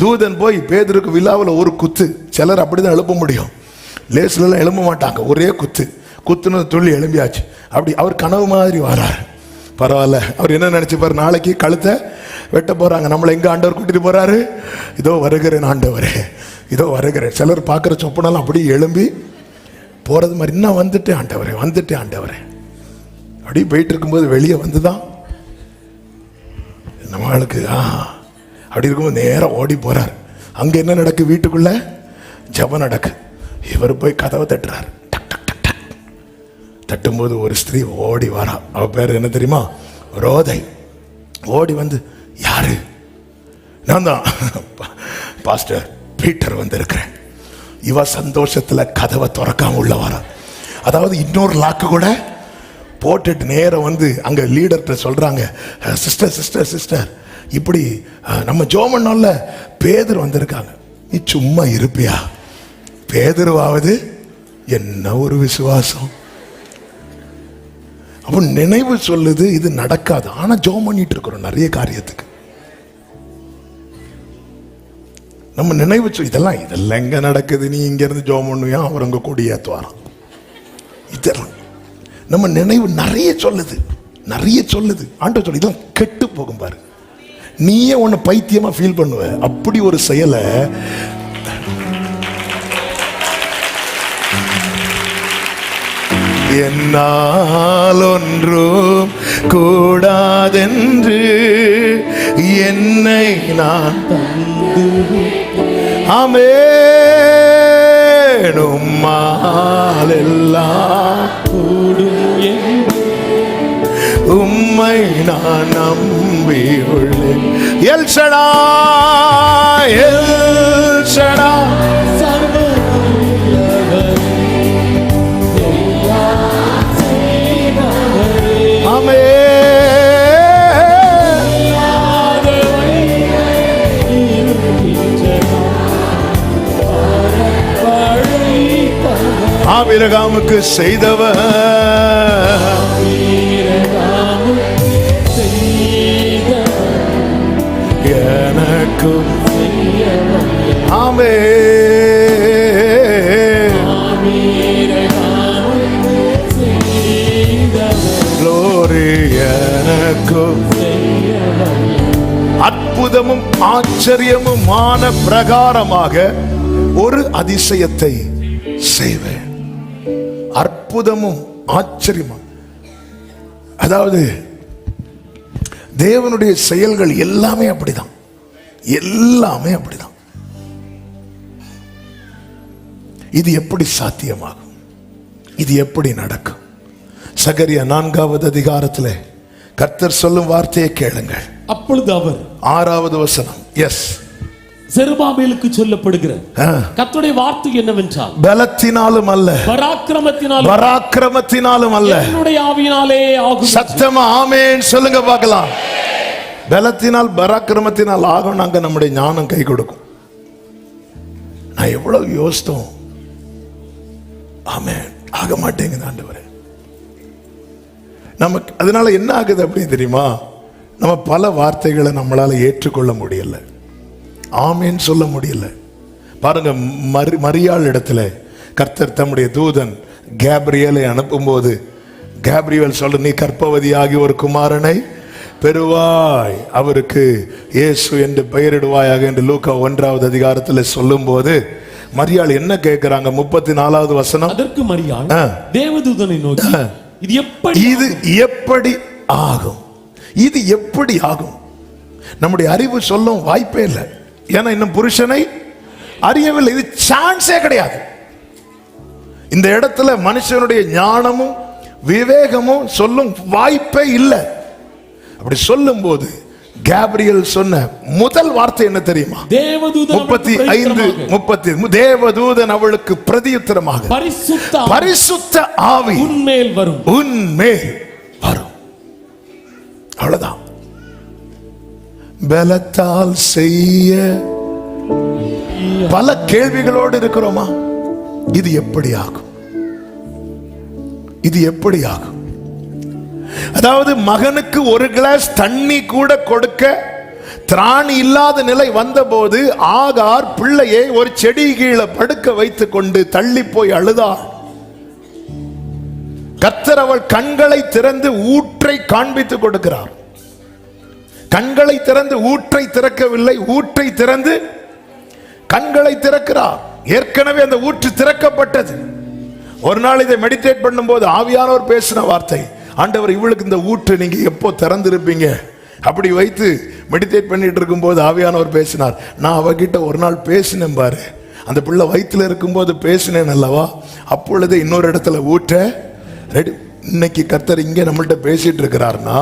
தூதன் போய் பேதுருக்கு விழாவில் ஒரு குத்து. சிலர் அப்படிதான் எழுப்ப முடியும், லேஸ்ல எல்லாம் எழும்ப மாட்டாங்க. ஒரே குத்துன்னு துள்ளி எழும்பியாச்சு. அப்படி அவர் கனவு மாதிரி வராரு. பரவாயில்ல, அவர் என்ன நினைச்சுப்பாரு, நாளைக்கு கழுத்தை வெட்ட போறாங்க, நம்மளை எங்க ஆண்டவர் கூட்டிட்டு போறாரு, இதோ வருகிறேன் ஆண்டவரே, இதோ வருகிறேன். சிலர் பார்க்குற சொப்பனெல்லாம் அப்படி எழும்பி போறது மாதிரி, இன்னும் வந்துட்டேன் ஆண்டவரே அப்படி போயிட்டு இருக்கும்போது வெளியே வந்துதான் நம்மளுக்கு அப்படி இருக்கும்போது நேரம் ஓடி போறார். அங்க என்ன நடக்கு? வீட்டுக்குள்ள ஜெபம் நடக்கு. இவர் போய் கதவை தட்டுறாரு. தட்டும்போது ஒரு ஸ்திரீ ஓடி வரா. அவ பேர் என்ன தெரியுமா? ரோதை. ஓடி வந்து, யாரு? நான் தான் பாஸ்டர் பீட்டர் வந்திருக்கிறேன். இவ சந்தோஷத்துல கதவை திறக்காம உள்ள வரா. அதாவது இன்னொரு லாக்கு கூட போட்டுட்டு நேரம் வந்து அங்க லீடர்கிட்ட சொல்றாங்க, சிஸ்டர் இப்படி நம்ம ஜோமன்னோல்ல பேதுரு வந்திருக்காங்க. நீ சும்மா இருப்பியா? பேதுருவாவது என்ன ஒரு விசுவாசம்! அப்ப நினைவு சொல்லுது இது நடக்காது. ஆனா ஜோம் பண்ணிட்டு இருக்கிறோம் நிறைய காரியத்துக்கு. நம்ம நினைவு இதெல்லாம் எங்க நடக்குது? நீ இங்க இருந்து ஜோம் பண்ணுவியா, அவர் அங்க கொடி ஏத்துவாராம். இதெல்லாம் நம்ம நினைவு நிறைய சொல்லுது. ஆண்டவர் சொல்லு, இதெல்லாம் கெட்டு போகும் பாரு. நீயே உன்னை பைத்தியமா ஃபீல் பண்ணுவ. அப்படி ஒரு செயலை என்னால் ஒன்றும் கூடாதென்று என்னை நான் தந்து ஆமென் உம்மால் எல்லாம் கூடும். உம்மை நான் நம்பியுள்ளேன். எல் ஷடாய், எல் ஷடாய், ஆமென். ஆபிரகாமுக்கு செய்தவர் எனக்கும் ஆமென். glory எனக்கும் அற்புதமும் ஆச்சரியமுமான பிரகாரமாக ஒரு அதிசயத்தை செய்வேன். அற்புதமும் ஆச்சரியமும், அதாவது தேவனுடைய செயல்கள் எல்லாமே அப்படிதான், எல்லாமே அப்படிதான். இது எப்படி சாத்தியமாகும்? இது எப்படி நடக்கும்? சகரியா 4வது அதிகாரத்தில் கர்த்தர் சொல்லும் வார்த்தையை கேளுங்கள். அப்பொழுது அவர் 6வது வசனம். எஸ், செருபாபேலுக்கு சொல்லப்படுகிற கர்த்தருடைய வார்த்தை என்னவென்றால், பலத்தினாலும் அல்ல, பராக்கிரமத்தினாலும் அல்ல, என்னுடைய ஆவியினாலே ஆகும். சத்தமா ஆமென் சொல்லுங்க பார்க்கலாம். பலத்தினால் பராக்கிரமத்தினால் ஆகும். நாங்க நம்முடைய ஞானம் கை கொடுக்கும். நான் எவ்வளவு யோசித்தோம், ஆமென் ஆக மாட்டேங்குது ஆண்டவரே. நமக்கு அதனால என்ன ஆகுது அப்படின்னு தெரியுமா? நம்ம பல வார்த்தைகளை நம்மளால ஏற்றுக்கொள்ள முடியல, ஆமேன் சொல்ல முடியல. பாருங்க, மரியாள் இடத்துல கர்த்தர் தம்முடைய தூதன் கேப்ரியலை அனுப்பும்போது கேப்ரியல் சொல்ல, நீ கர்ப்பவதியாகி ஒரு குமாரனை பெறுவாய், அவருக்கு இயேசு என்று பெயரிடுவாயாக என்று லூக்கா 1வது அதிகாரத்தில் சொல்லும் போது மரியாள் என்ன கேட்கிறாங்க? 34வது வசனம். அதற்கு மரியாள் தேவதூதனை நோக்கி, இது எப்படி ஆகும்? இது எப்படி ஆகும்? நம்முடைய அறிவு சொல்லும் வாய்ப்பே இல்லை. ஏன்னா இன்னும் புருஷனை அறியவில்லை. இது சான்ஸே கிடையாது. இந்த இடத்துல மனுஷனுடைய ஞானமும் விவேகமும் சொல்லும் வாய்ப்பே இல்லை. அப்படி சொல்லும் போது கேப்ரியல் சொன்ன முதல் வார்த்தை என்ன தெரியுமா? 35:30 தேவதூதன் அவளுக்கு பிரதியுத்தரமாக, பரிசுத்த ஆவி உன்மேல் வரும், உன்மேல் வரும். அவ்வளவுதான். பலத்தால் செய்ய பல கேள்விகளோடு இருக்கிறோமா? இது எப்படி ஆகும்? இது எப்படி ஆகும்? அதாவது மகனுக்கு ஒரு கிளாஸ் தண்ணி கூட கொடுக்க திராணி இல்லாத நிலை வந்தபோது ஆகார் பிள்ளையை ஒரு செடி கீழே படுக்க வைத்துக் கொண்டு தள்ளி போய் அழுதாள். கர்த்தர் அவள் கண்களை திறந்து ஊற்றை காண்பித்துக் கொடுக்கிறார். கண்களை திறந்து ஊற்றை திறக்கவில்லை, ஊற்றை திறந்து கண்களை திறக்கிறார். ஏற்கனவே அந்த ஊற்று திறக்கப்பட்டது. ஒரு நாள் இதை மெடிடேட் பண்ணும்போது ஆவியானவர் பேசின வார்த்தை, ஆண்டவர் இவளுக்கு இந்த ஊற்று நீங்க எப்போ திறந்திருப்பீங்க அப்படி வைத்து மெடிடேட் பண்ணிட்டு இருக்கும் போது ஆவியானவர் பேசினார். நான் அவகிட்ட ஒரு நாள் பேசினேன் பாரு, அந்த பிள்ளை வயிற்றுல இருக்கும்போது பேசினேன் அல்லவா, அப்பொழுது இன்னொரு இடத்துல ஊற்ற ரெடி. இன்னைக்கு கர்த்தர் இங்கே நம்மள்ட்ட பேசிட்டு இருக்கிறார்னா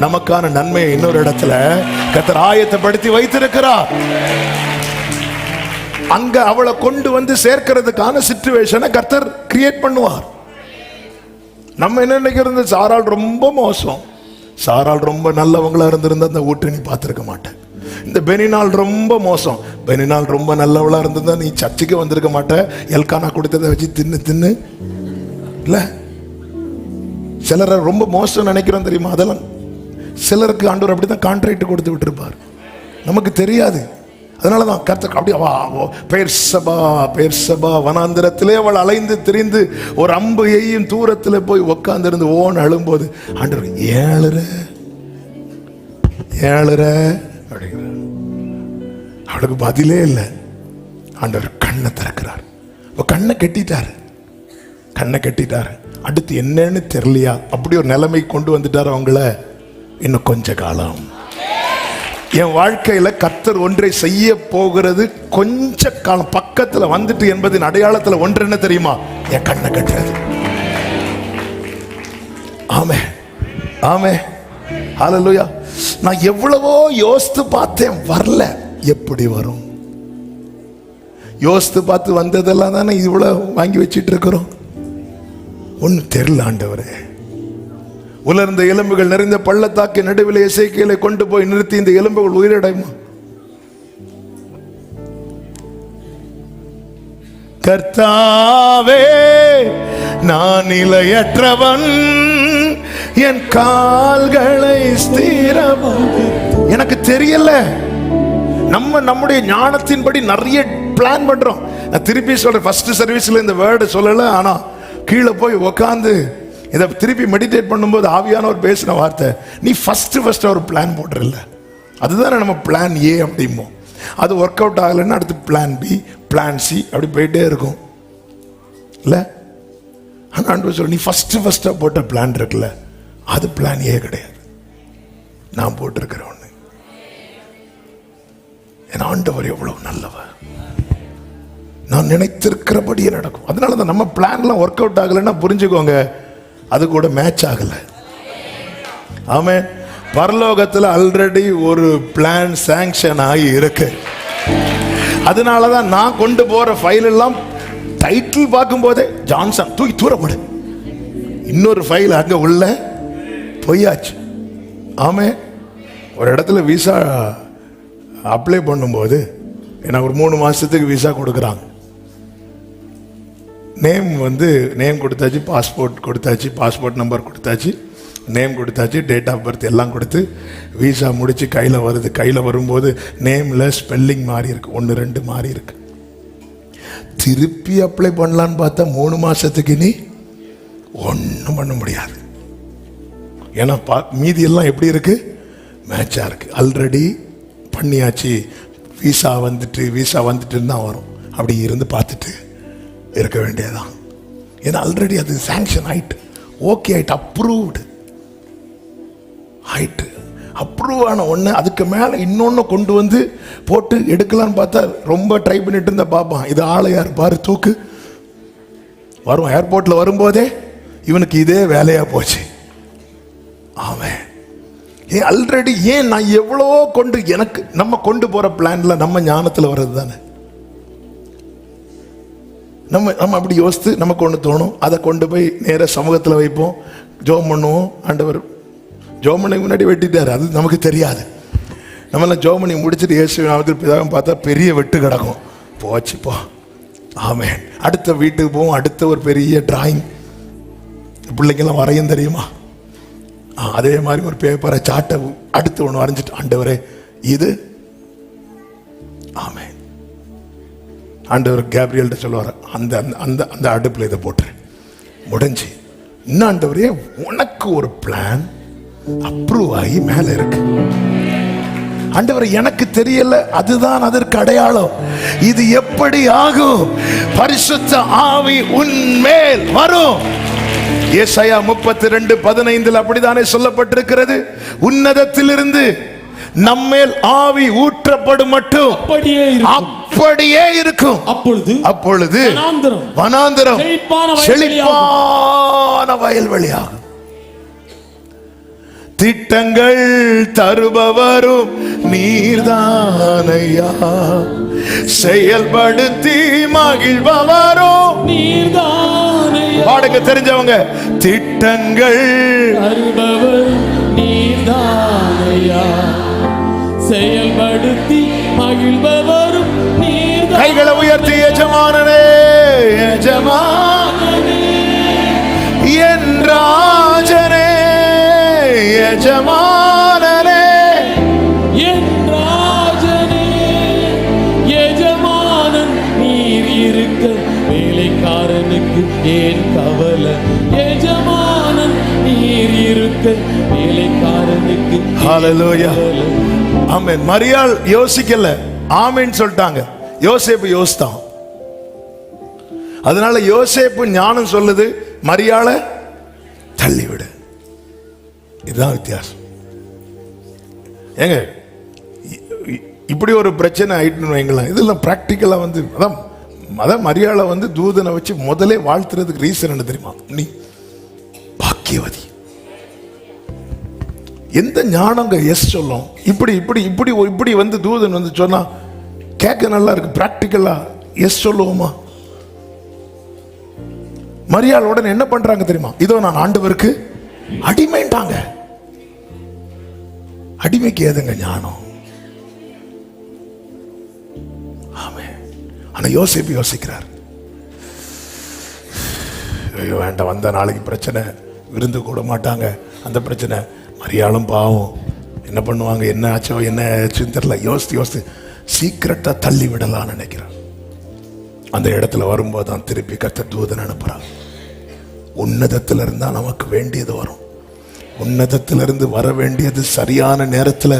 நமக்கான நன்மையை இன்னொரு இடத்துல கர்த்தர் ஆயத்தப்படுத்தி வைத்திருக்கிறார். அங்க அவளை கொண்டு வந்து சேர்க்கிறதுக்கான சிச்சுவேஷனை கர்த்தர் கிரியேட் பண்ணுவார். நம்ம என்ன நினைக்கிறது? சாராள் ரொம்ப மோசம், சாராள் ரொம்ப நல்லவங்களா இருந்திருந்தா அந்த ஊற்றை நீ பார்த்திருக்க மாட்டேன். இந்த பெனினால் ரொம்ப மோசம், பெனினால் ரொம்ப நல்லவளா இருந்திருந்தா நீ சர்ச்சுக்கு வந்திருக்க மாட்டேன். எல்கானா கொடுத்ததை வச்சு தின்னு தின்னு இல்ல. சிலரை ரொம்ப மோசம் நினைக்கிறோம் தெரியுமா? அதெல்லாம் சிலருக்கு ஆண்டவர் அப்படிதான் கான்ட்ராக்ட் கொடுத்து விட்டுருப்பார், நமக்கு தெரியாது. அதனாலதான் கர்த்தர் அப்படி பெயர்சபா வனாந்திரத்திலே அவள் அலைந்து திரிந்து ஒரு அம்பு எய்யும் தூரத்தில் போய் உட்கார்ந்து ஓன் அழும்போது ஆண்டவர் ஏழுற அப்படிங்கிற அவளுக்கு பதிலே இல்லை. ஆண்டவர் கண்ணை திறக்கிறார். கண்ணை கட்டிட்டாரு. அடுத்து என்னன்னு தெரியலையா, அப்படி ஒரு நிலைமை கொண்டு வந்துட்டார் அவங்கள. இன்னும் கொஞ்ச காலம் என் வாழ்க்கையில கர்த்தர் ஒன்றை செய்ய போகிறது கொஞ்ச காலம் பக்கத்துல வந்துட்டு என்பதின் அடையாளத்துல ஒன்று என்ன தெரியுமா? என் கண்ணை கட்டுறது. ஆமே ஆமே. ஹல்லேலூயா. நான் எவ்வளவோ யோசித்து பார்த்தேன், வரல. எப்படி வரும்? யோசித்து பார்த்து வந்ததெல்லாம் தானே இவ்வளவு வாங்கி வச்சிட்டு இருக்கிறோம். ஒன்னும் தெரியல ஆண்டவரே. உலர்ந்த எலும்புகள் நிறைந்த பள்ளத்தாக்கு நடுவில் எசேக்கியேலை கொண்டு போய் நிறுத்தி, இந்த எலும்புகள் உயிரடையுமா? கர்த்தாவே, நான் நிலையற்றவன், என் கால்களை ஸ்திரமாக்கு. எனக்கு தெரியல. நம்முடைய ஞானத்தின்படி நிறைய பிளான் பண்றோம். நான் திருப்பி சொல்றேன், ஃபர்ஸ்ட் சர்வீஸ்ல இந்த வேர்டு சொல்லல, ஆனா கீழே போய் உக்காந்து இதை திருப்பி மெடிடேட் பண்ணும்போது ஆவியானவர் பேசின வார்த்தை, நீ ஃபர்ஸ்ட் ஒரு பிளான் போட்டுறல. அதுதானே நம்ம பிளான் ஏ அப்படிமோ. அது ஒர்க் அவுட் ஆகலைன்னா அடுத்து பிளான் பி, பிளான் சி, அப்படி போயிட்டே இருக்கும் இல்ல. ஆனா சொல்ல, நீ ஃபர்ஸ்டா போட்ட பிளான் இருக்குல்ல, அது பிளான் ஏ கிடையாது, நான் போட்டிருக்கிற ஒண்ணு. என் ஆண்டவர் எவ்வளவு நல்லவர். நான் நினைத்திருக்கிறபடியே நடக்கும். அதனால தான் நம்ம பிளான்லாம் ஒர்க் அவுட் ஆகலைன்னா புரிஞ்சுக்கோங்க, அது கூட மேட்ச் ஆகல. ஆமென். பரலோகத்தில் ஆல்ரெடி ஒரு பிளான் சாங்ஷன் ஆகி இருக்கு. அதனாலதான் நான் கொண்டு போற ஃபைல் எல்லாம் டைட்டில் பார்க்கும் போதே ஜான்சன் தூக்கி தூரப்படு, இன்னொரு ஃபைல் அங்க உள்ள பொய்யாச்சு. ஆமென். ஒரு இடத்துல விசா அப்ளை பண்ணும்போது எனக்கு ஒரு 3 மாசத்துக்கு விசா கொடுக்குறாங்க. நேம் கொடுத்தாச்சு, பாஸ்போர்ட் கொடுத்தாச்சு, பாஸ்போர்ட் நம்பர் கொடுத்தாச்சு, நேம் கொடுத்தாச்சு, டேட் ஆஃப் பர்த் எல்லாம் கொடுத்து விசா முடிச்சு கையில் வருது. கையில் வரும்போது நேமில் ஸ்பெல்லிங் மாறி இருக்கு, 1-2 மாறி இருக்கு. திருப்பி அப்ளை பண்ணலான்னு பார்த்தா 3 மாசத்துக்கு நீ ஒன்றும் பண்ண முடியாது. ஏன்னா மீதி எல்லாம் எப்படி இருக்கு, மேட்சா இருக்கு. ஆல்ரெடி பண்ணியாச்சு. விசா வந்துட்டு தான் வரும். அப்படி இருந்து பார்த்துட்டு இருக்க வேண்டியதான். ஏன்னா ஆல்ரெடி அது சாங்ஷன் ஆயிட்டு, ஓகே ஆயிட்டு, அப்ரூவ்டு ஆயிட்டு. அப்ரூவ் ஆன ஒன்று அதுக்கு மேலே இன்னொன்று கொண்டு வந்து போட்டு எடுக்கலான்னு பார்த்தா ரொம்ப ட்ரை பண்ணிட்டு இருந்த பாப்பான், இது ஆளை யார் பாரு, தூக்கு வரும். ஏர்போர்ட்டில் வரும்போதே இவனுக்கு இதே வேலையா போச்சு. ஆமாம். ஏன் ஆல்ரெடி, ஏன் நான் எவ்வளவோ கொண்டு, எனக்கு நம்ம கொண்டு போற பிளான்ல நம்ம ஞானத்தில் வர்றது தானே. நம்ம அப்படி யோசித்து நமக்கு ஒன்று தோணும், அதை கொண்டு போய் நேர சமூகத்தில் வைப்போம், ஜோம் பண்ணுவோம். ஆண்டவர் ஜோம் பண்ணி முன்னாடி வெட்டிட்டாரு, அது நமக்கு தெரியாது. நம்மளாம் ஜோம் பண்ணி முடிச்சுட்டு இயேசு நாமத்தில் பிதாவும் பார்த்தா பெரிய வெட்டு கிடக்கும், போச்சுப்போ. ஆமென். அடுத்த வீட்டுக்கு போவோம், அடுத்த ஒரு பெரிய டிராயிங், பிள்ளைங்கெல்லாம் வரையும் தெரியுமா, அதே மாதிரி ஒரு பேப்பரை சாட்டை அடுத்து ஒன்று வரைஞ்சிட்டு, ஆண்டவரே இது. ஆமென். ஆண்டவர் கேப்ரியல்கிட்ட சொல்லுவார், அந்த அந்த அந்த அடுப்பில் இதை போட்டுரு, முடிஞ்சு. இன்னும் ஆண்டவரே உனக்கு ஒரு பிளான் அப்ரூவ் ஆகி மேலே இருக்கு. ஆண்டவர் எனக்கு தெரியல, அதுதான் அதற்கு அடையாளம். இது எப்படி ஆகும்? பரிசுத்த ஆவி உன்மேல் வரும். ஏசாயா 32:15 அப்படித்தானே சொல்லப்பட்டிருக்கிறது. உன்னதத்திலிருந்து நம்மேல் ஆவி ஊற்றப்படும் மட்டும் அப்படியே இருக்கும். அப்பொழுது வனாந்தரம் செழிப்பான வயல்வெளியாகும். திட்டங்கள் தருபவரும் நீர்தானையா, செயல்படுத்தி மகிழ்பவரும் நீர்தானையா. பாடுங்க தெரிஞ்சவங்க. திட்டங்கள் தருபவர் நீர்தானையா, செயல்படுத்தி மகிழ்பவரும் நீர்தானையா. கைகளை உயர்த்தி எஜமானனே, எஜமானனே, என் ராஜனே, எஜமானனே, என் ராஜனே, எஜமானன் நீர் இருக்க வேலைக்காரனுக்கு ஏன் கவலை, எஜமானன் நீர் இருக்க வேலைக்காரனுக்கு. ஹல்லேலூயா. ஆமென். மரியாள் யோசிக்கல, ஆமென் சொல்லிட்டாங்க. யோசேப்பு யோசித்தான். அதனால யோசேப்பு ஞானம் சொல்லுது, மரியாளை தள்ளிவிடு. இதுதான் வித்தியாசம். ஏங்க இப்படி ஒரு பிரச்சனை ஆயிட்டுன்னு வைங்களேன். இதெல்லாம் பிராக்டிக்கலா வந்து அதான் மரியாதை வந்து தூதனை வச்சு முதலே வாழ்த்துறதுக்கு ரீசன் என்ன தெரியுமா? நீ பாக்கியவதி, எந்த ஞானங்க எஸ் சொல்லும்? இப்படி இப்படி இப்படி இப்படி வந்து தூதன் வந்து சொன்னா கேட்க நல்லா இருக்கு, பிராக்டிக்கலா எஸ் சொல்லுவோமா? மரியாள் உடனே என்ன பண்றாங்க தெரியுமா? இதோ நான் ஆண்டவருக்கு அடிமைட்டாங்க. அடிமைக்கு ஏதுங்க ஞானம்? ஆமென். ஆனா யோசிப்பு யோசிக்கிறார், ஐயோ வேண்டாம், வந்த நாளைக்கு பிரச்சனை, விருந்து கூட மாட்டாங்க, அந்த பிரச்சனை. மரியாளும் பாவம், என்ன பண்ணுவாங்க, என்ன ஆச்சோ என்ன ஆச்சுன்னு தெரியல. யோசித்து சீக்கிரட்டா தள்ளி விடலாம்னு நினைக்கிறார். அந்த இடத்துல வரும்போது தான் திருப்பி கர்த்தர் தூதன் அனுப்புறார். உன்னதத்திலிருந்து தான் நமக்கு வேண்டியது வரும். உன்னதத்திலிருந்து வர வேண்டியது சரியான நேரத்தில்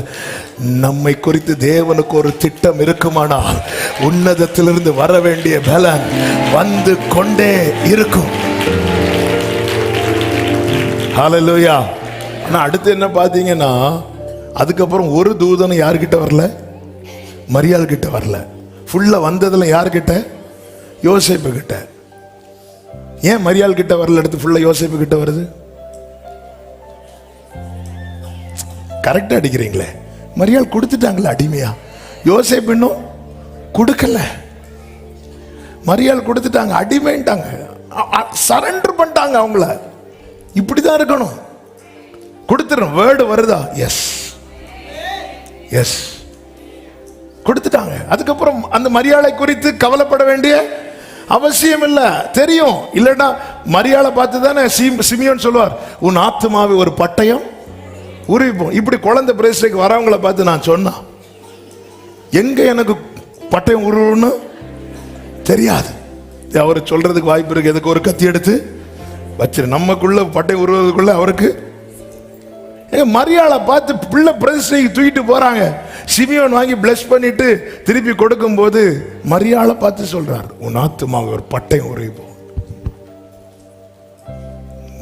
நம்மை குறித்து தேவனுக்கு ஒரு திட்டம் இருக்குமானால் உன்னதத்திலிருந்து வர வேண்டிய பலன் வந்து கொண்டே இருக்கும். ஹல்லேலூயா. ஆனா அடுத்து என்ன பார்த்தீங்கன்னா, அதுக்கப்புறம் ஒரு தூதனும் யார்கிட்ட வரல? மரியாள் கிட்ட வரல. ஃபுல்லா வந்ததுல யார்கிட்ட? யோசேப்பு கிட்ட. ஏன் மரியாள் கிட்ட வரல, எடுத்து ஃபுல்லா யோசேப்பு கிட்ட வருது? கரெக்டா அடிக்கிறீங்களே. மரியாள் கொடுத்துட்டாங்களே அடிமையா, யோசேப்பு இன்னும் கொடுக்கல. மரியாள் கொடுத்துட்டாங்க, அடிமைட்டாங்க, சரண்டர் பண்ணிட்டாங்க அவங்கள. இப்படிதான் இருக்கணும். கொடுத்துறோம். வேர்டு வருதா? எஸ் எஸ், கொடுத்துட்டாங்க. அதுக்கப்புறம் அந்த மரியாளை குறித்து கவலைப்பட வேண்டிய அவசியம் இல்லை. தெரியும் இல்லைன்னா மரியாளை பார்த்து தானே சிமியோன் சொல்லுவார், உன் ஆத்துமாவை ஒரு பட்டயம் உருவிப்போம். இப்படி குழந்தை பிரேஸ்டைக்கு வரவங்களை பார்த்து நான் சொன்னா, எங்க எனக்கு பட்டயம் உருவுன்னு தெரியாது. அவர் சொல்றதுக்கு வாய்ப்பு இருக்கு. எதுக்கு ஒரு கத்தி எடுத்து வச்சிரு, நமக்குள்ள பட்டயம் உருவதுக்குள்ள அவருக்கு. மரியாளை பார்த்து பிள்ளை பிரதிஷ்டைக்கு தூக்கிட்டு போறாங்க. சிமியோன் வாங்கி பிளஸ் பண்ணிட்டு திருப்பி கொடுக்கும் போது மரியாளை பார்த்து சொல்றார், உன் ஆத்துமாவை ஒரு பட்டயம் உருவிப்போம்.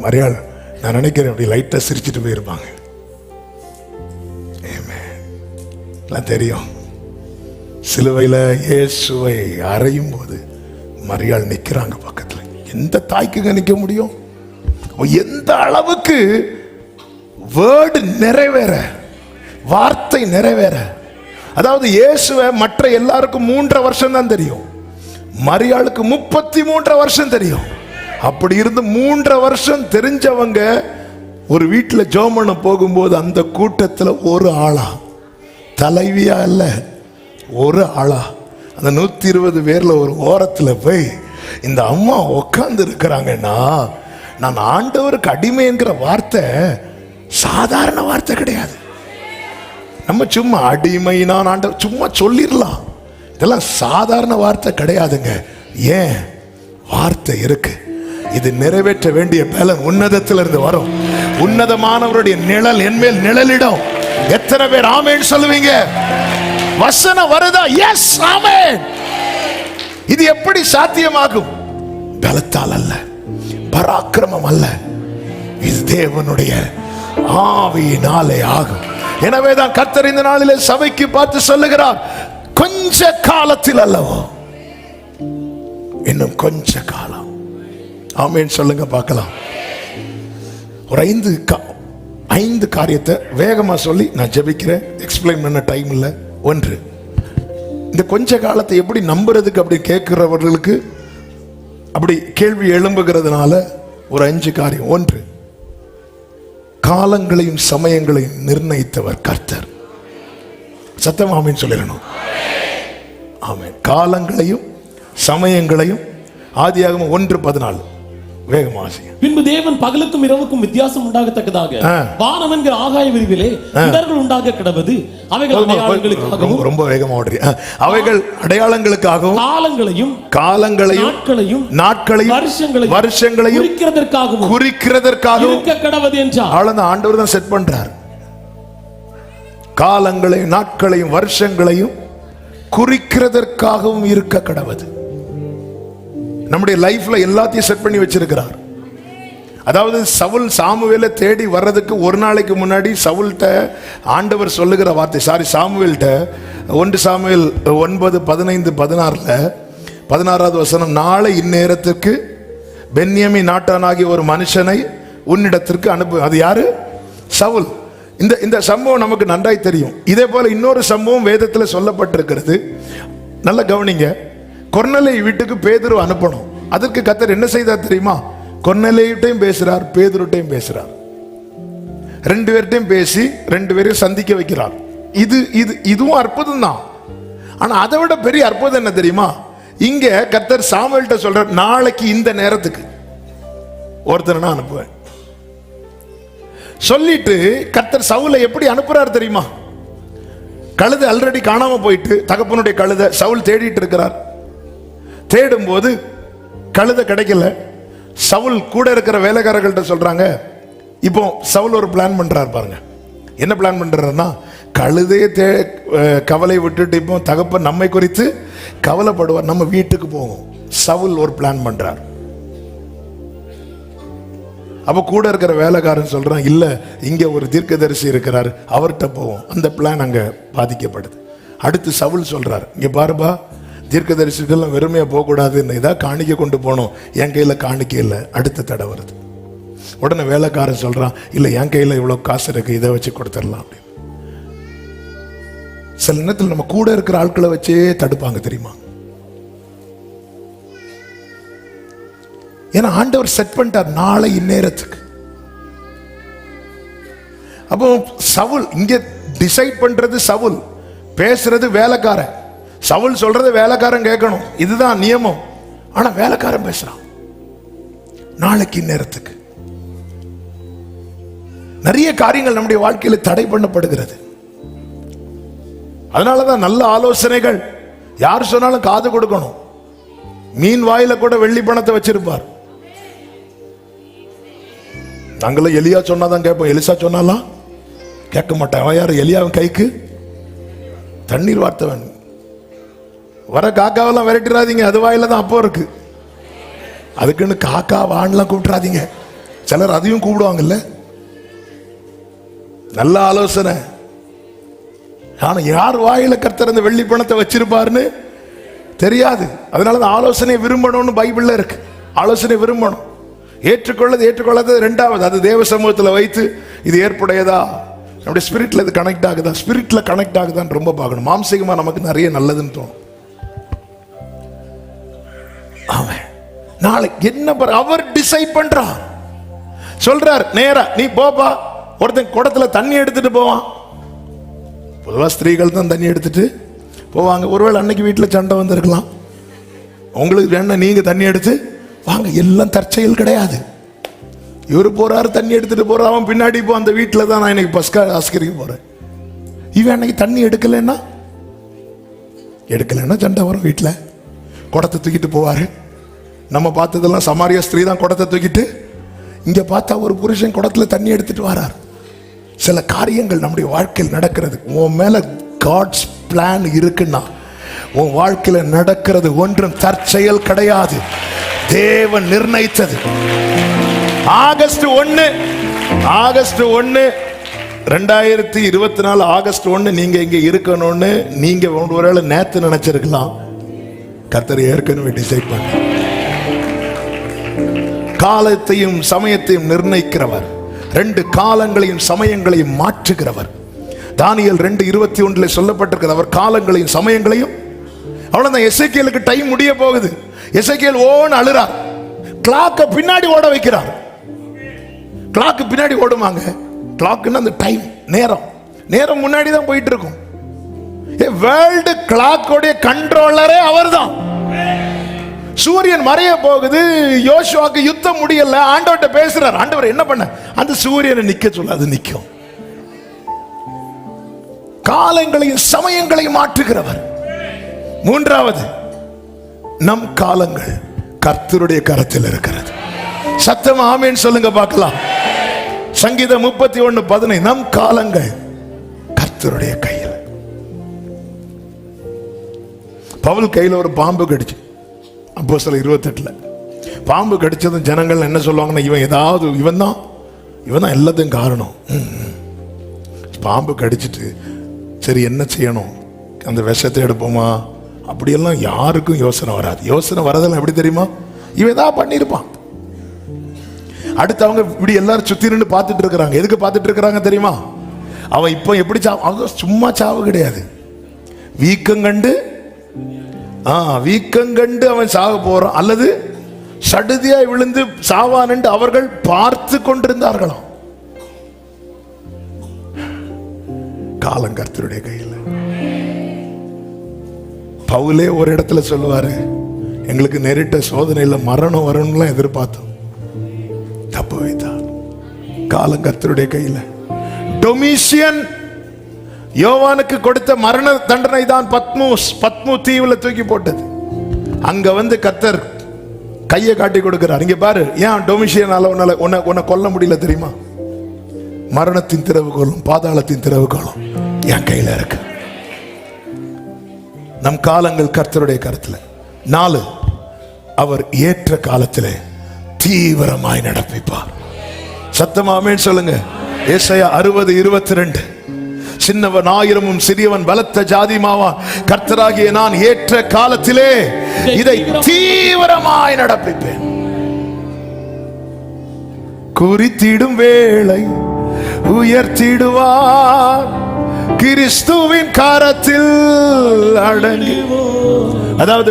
மரியாள் நான் நினைக்கிறேன் அப்படி லைட்டா சிரிச்சுட்டு போயிருப்பாங்க. தெரியும். சிலுவையில இயேசுவை அறையும் போது மரியாள் நிக்கிறாங்க பக்கத்துல. எந்த தாய்க்குங்க நிக்க முடியும்? எந்த அளவுக்கு வேர்டு நிறைவேற, வார்த்தை நிறைவேற. அதாவது இயேசுவை மற்ற எல்லாருக்கும் 3.5 வருஷம் தான் தெரியும், மரியாளுக்கு 33 வருஷம் தெரியும். அப்படி இருந்து 3.5 வருஷம் தெரிஞ்சவங்க ஒரு வீட்டில் ஜெபம் பண்ண போகும்போது அந்த கூட்டத்தில் ஒரு ஆளா, தலைவியா இல்ல, ஒரு ஆளா அந்த 120 பேர்ல ஒரு ஓரத்தில் போய் இந்த அம்மா உட்கார்ந்து இருக்கிறாங்கன்னா, நான் ஆண்டவருக்கு அடிமை என்கிற வார்த்தை சாதாரண வார்த்தை கிடையாது. நம்ம சும்மா அடிமை நான் ஆண்டவர் சும்மா சொல்லிடலாம், இதெல்லாம் சாதாரண வார்த்தை கிடையாதுங்க. ஏன்? வார்த்தை இருக்கு. இது நிறைவேற்ற வேண்டிய பலன் உன்னதத்திலிருந்து வரும். உன்னதமானவருடைய நிழல் என்மேல் நிழலிடும். எத்தனை பேர் ஆமென் சொல்லுவீங்க? வசனம் வருதா? எஸ், ஆமென். இது எப்படி சாத்தியமாகும்? பலத்தால் அல்ல, பராக்கிரமம் அல்ல, இது தேவனுடைய ஆவியினாலே ஆகும். எனவேதான் கர்த்தர் இந்த நாளிலே சபைக்கு பார்த்து சொல்லுகிறார், கொஞ்ச காலத்தில் அல்லவோ, இன்னும் கொஞ்ச காலம். ஆமென் சொல்லுங்க பார்க்கலாம். ஒரு 5 காரியத்தை வேகமா சொல்லி நான் ஜெபிக்கிறேன். எக்ஸ்பிளைன் பண்ண டைம் இல்லை. 1, இந்த கொஞ்ச காலத்தை எப்படி நம்புறதுக்கு அப்படி கேட்கிறவர்களுக்கு அப்படி கேள்வி எழும்புகிறதுனால ஒரு 5 காரியம். 1, காலங்களையும் சமயங்களையும் நிர்ணயித்தவர் கர்த்தர். சத்தம் ஆமென் சொல்லிடணும். ஆமென். காலங்களையும் சமயங்களையும். ஆதியாகமம் 1:14 வேகமா வாசிங்க. பின்பு தேவன் பகலுக்கும் இரவுக்கும் வித்தியாசம் உண்டாகத்தக்கதாக வானம் என்கிற ஆகாய விரிவிலே இடர்கள் உண்டாக கிடவது, அவைகள் அடையாளங்களுக்காகவும். ரொம்ப வேகமா ஓடுறீ. அவைகள் அடையாளங்களுக்காகவும் காலங்களையும் நாட்களையும் வருஷங்களையும் குறிக்கிறதற்காகவும் இருக்க கிடவது என்றார். அவ்வளவுதான். ஆண்டவர் தான் செட் பண்றார். காலங்களையும் நாட்களையும் வருஷங்களையும் குறிக்கிறதற்காகவும் இருக்க கிடவது. நம்முடைய லைஃப்ல எல்லாத்தையும் செட் பண்ணி வச்சிருக்கிறார். அதாவது சவுல் சாமுவேலை தேடி வர்றதுக்கு ஒரு நாளைக்கு முன்னாடி சவுல்கிட்ட ஆண்டவர் சொல்லுகிற வார்த்தை, சாமுவேல்கிட்ட 1 சாமுவேல் 9:15-16 16வது வசனம், நாளை இந்நேரத்துக்கு பென்யமீன் நாட்டானாகிய ஒரு மனுஷனை உன்னிடத்திற்கு அனுப்பு. அது யாரு? சவுல். இந்த சம்பவம் நமக்கு நன்றாய் தெரியும். இதே போல இன்னொரு சம்பவம் வேதத்தில் சொல்லப்பட்டிருக்கிறது. நல்ல கவனிங்க. கொர்நேலியு வீட்டுக்கு பேதுரு அனுப்பணும். அதற்கு கர்த்தர் என்ன செய்தார் தெரியுமா? கொர்நேலியுட்டையும் பேசுறார், பேதுருட்டையும் பேசுறார். ரெண்டு பேர்ட்டையும் பேசி ரெண்டு பேரையும் சந்திக்க வைக்கிறார். இதுவும் அற்புதம் தான். ஆனா அதை விட பெரிய அற்புதம் என்ன தெரியுமா? இங்க கர்த்தர் சாமுவேல்ட்ட சொல்றார், நாளைக்கு இந்த நேரத்துக்கு ஒருத்தர் நான் அனுப்புவேன் சொல்லிட்டு கர்த்தர் சவுலை எப்படி அனுப்புறார் தெரியுமா? கழுதை ஆல்ரெடி காணாம போயிட்டு, தகப்பனுடைய கழுதை சவுல் தேடிட்டு இருக்கிறார். தேடும் போது கழுதை கிடைக்கல. சவுல் கூட இருக்கிற வேலைக்காரர்கள்ட்ட சொல்றாங்க, இப்போ சவுல் ஒரு பிளான் பண்றார் பாருங்க. என்ன பிளான் பண்றாருன்னா, கழுதையை கவலை விட்டுட்டு இப்போ தகப்பன் நம்மை குறித்து கவலைப்படுவார், நம்ம வீட்டுக்கு போவோம். சவுல் ஒரு பிளான் பண்றார். அப்ப கூட இருக்கிற வேலைக்காரன் சொல்றான், இல்ல இங்க ஒரு தீர்க்கதரிசி இருக்கிறார், அவர்கிட்ட போவோம். அந்த பிளான் அங்க பாதிக்கப்படுது. அடுத்து சவுல் சொல்றார், இங்க பாருபா, தீர்க்கதரிசிகள்லாம் வெறுமையா போக கூடாது, ஏதாவது காணிக்க கொண்டு போனோம், என் கையில காணிக்க இல்லை. அடுத்த தடை வருது. உடனே வேலைக்காரன் சொல்றான், இல்ல என் கையில இவ்வளவு காசு இருக்கு, இதை வச்சு கொடுத்துடலாம் அப்படின்னு. சில நேரத்தில் நம்ம கூட இருக்கிற ஆட்களை வச்சே தடுப்பாங்க தெரியுமா? ஏன்னா ஆண்டவர் செட் பண்ணிட்டார் நாளை இந்நேரத்துக்கு. அப்போ சவுல் இங்க டிசைட் பண்றது, சவுல் பேசுறது வேலைக்காரன். சவுல் சொல்றது வேலைக்காரன் கேட்கணும், இதுதான் நியமம். ஆனா வேலைக்காரன் பேசுறான் நாளைக்கு இந்நேரத்துக்கு. நிறைய காரியங்கள் நம்முடைய வாழ்க்கையில் தடை பண்ணப்படுகிறது. அதனாலதான் நல்ல ஆலோசனைகள் யார் சொன்னாலும் காது கொடுக்கணும். மீன் வாயில கூட வெள்ளி பணத்தை வச்சிருப்பார். நாங்களும் எலியா சொன்னாதான் கேட்போம், எலிசா சொன்னாலாம் கேட்க மாட்டேன். அவன் யார்? எலியாவின் கைக்கு தண்ணீர் வார்த்தவன். வர காக்காவெல்லாம் விரட்டிடாதீங்க, அது வாயில தான் அப்போ இருக்கு. அதுக்குன்னு காக்கா வான்லாம் கூப்பிட்டுறாதீங்க. சிலர் அதையும் கூப்பிடுவாங்கல்ல. நல்ல ஆலோசனை. ஆனா யார் வாயில கர்த்தர் அந்த வெள்ளி பணத்தை வச்சிருப்பாருன்னு தெரியாது. அதனாலதான் ஆலோசனை விரும்பணும்னு பைபிள்ல இருக்கு. ஆலோசனை விரும்பணும். ஏற்றுக்கொள்ளது ரெண்டாவது. அது தேவ சமூகத்தில் வைத்து இது ஏற்புடையதா, நம்முடைய ஸ்பிரிட்ல இது கனெக்ட் ஆகுதா, ஸ்பிரிட்ல கனெக்ட் ஆகுதான்னு ரொம்ப பார்க்கணும். மாம்சீகமா நமக்கு நிறைய நல்லதுன்னு தோணும். அவன் நாளைக்கு என்ன அவர் டிசைட் பண்றான். சொல்றார் நேரா, நீ போப்பா, ஒருத்தன் குடத்துல தண்ணி எடுத்துட்டு போவான். பொதுவாக ஸ்திரீகள் தான் தண்ணி எடுத்துட்டு போவாங்க. ஒருவேளை அன்னைக்கு வீட்டில் சண்டை வந்திருக்கலாம். உங்களுக்கு வேணா நீங்க தண்ணி எடுத்து வாங்க. எல்லாம் தற்செயல் கிடையாது. இவரு போறாரு, தண்ணி எடுத்துட்டு போறாரு, அவன் பின்னாடி போ, அந்த வீட்டில் தான் நான் இன்னைக்கு பஸ்கா ஆஸ்கரிக்க போறேன். இவன் அன்னைக்கு தண்ணி எடுக்கலைன்னா சண்டை வரும் வீட்டில். குடத்தை தூக்கிட்டு போவாரு. நம்ம பார்த்ததெல்லாம் சமாரியா ஸ்திரீ தான் குடத்தை தூக்கிட்டு. இங்க பார்த்தா ஒரு புருஷன் குடத்துல தண்ணி எடுத்துட்டு வரார். சில காரியங்கள் நம்முடைய வாழ்க்கையில் நடக்கிறது. உன் மேல காட்ஸ் பிளான் இருக்குன்னா உன் வாழ்க்கையில நடக்கிறது ஒன்றும் தற்செயல் கிடையாது. தேவன் நிர்ணயித்தது. ஆகஸ்ட் 1 2024 ஆகஸ்ட் 1 நீங்க இங்க இருக்கணும்னு நீங்க ஒருவேளை நேத்து நினைச்சிருக்கலாம். கர்த்தர் ஏற்கனவே டிசைட் பண்ண காலத்தையும் சமயத்தையும் நிர்ணயிக்கிறவர், 2 காலங்களையும் சமயங்களையும் மாற்றுகிறவர். தானியேல் 2:21 சொல்லப்பட்டிருக்கிறது. அவர் காலங்களையும் சமயங்களையும். அவ்வளவுதான். எசேக்கியேலுக்கு டைம் முடிய போகுது. எசேக்கியேல் ஓன்னு அழுறார். கிளாக்க பின்னாடி ஓட வைக்கிறார். கிளாக்கு பின்னாடி ஓடுவாங்க. கிளாக்னா அந்த டைம், நேரம் முன்னாடி தான் போயிட்டு இருக்கும். வேர்ல்டு கிளாக்கோடைய கண்ட்ரோலரே அவர்தான். சூரியன் மறைய போகுது. யோசுவாக்கு யுத்தம் முடியல. ஆண்டவர்கிட்ட பேசுறார். ஆண்டவர் என்ன பண்ண? அந்த சூரியனை நிக்க சொல்ல, அது நிக்கும். காலங்களையும் சமயங்களையும் மாற்றுகிறவர். 3வது, நம் காலங்கள் கர்த்தருடைய கரத்தில் இருக்கிறது. சத்தம் ஆமென் சொல்லுங்க பார்க்கலாம். சங்கீதம் 31:15 நம் காலங்கள் கர்த்தருடைய கையில். பவுல் கையில் ஒரு பாம்பு கடிச்சு, அப்போஸ்தலர் 28 பாம்பு கடிச்சதும் ஜனங்கள் என்ன சொல்லுவாங்கன்னா, இவன் தான் எல்லாத்தையும் காரணம். பாம்பு கடிச்சிட்டு சரி என்ன செய்யணும், அந்த விஷத்தை எடுப்போமா, அப்படியெல்லாம் யாருக்கும் யோசனை வராது. யோசனை வரதெல்லாம் எப்படி தெரியுமா? இவன் ஏதாவது பண்ணியிருப்பான். அடுத்து அவங்க இப்படி எல்லாரும் சுத்தி நின்று பார்த்துட்டு இருக்கிறாங்க. எதுக்கு பார்த்துட்டு இருக்கிறாங்க தெரியுமா? அவன் இப்போ எப்படி அவன் சும்மா சாவு கிடையாது, வீக்கங்கண்டு அவன் சாக போறான், அல்லது சடுதியாய் விழுந்து சாவான் என்று அவர்கள் பார்த்து கொண்டிருந்தார்களாம். காலம் கர்த்தருடைய கையில். பவுலே ஒரு இடத்துல சொல்லுவாரு, எங்களுக்கு நேரிட்ட சோதனையில மரணம் வரணும்லாம் எதிர்பார்த்தோம், தப்பு வைத்தார். காலம் கர்த்தருடைய கையில். டொமிஷியன் யோவானுக்கு கொடுத்த மரண தண்டனை தான் பத்மு தீவுல தூக்கி போட்டது. அங்க வந்து கர்த்தர் கையை காட்டி கொடுக்கிறார், இங்க பாரு, ஏன் டொமிஷியனால உன்னை கொல்ல முடியல தெரியுமா? மரணத்தின் திறவுகோலும் பாதாளத்தின் திறவுகோலும் என் கையில இருக்கு. நம் காலங்கள் கர்த்தருடைய கருத்துல. 4, அவர் ஏற்ற காலத்திலே தீவிரமாய் நடப்பிப்பார். சத்தமா ஆமென் சொல்லுங்க. ஏசாயா 60:22, சின்னவன் 1000 சிறியவன் பலத்த ஜாதிமாவான், கர்த்தராகிய நான் ஏற்ற காலத்திலே இதை தீவிரமாய் நடப்பிப்பேன். குறித்திடும் வேளை உயர்த்திடுவார், கிறிஸ்துவின் கரத்தில் அடங்கி. அதாவது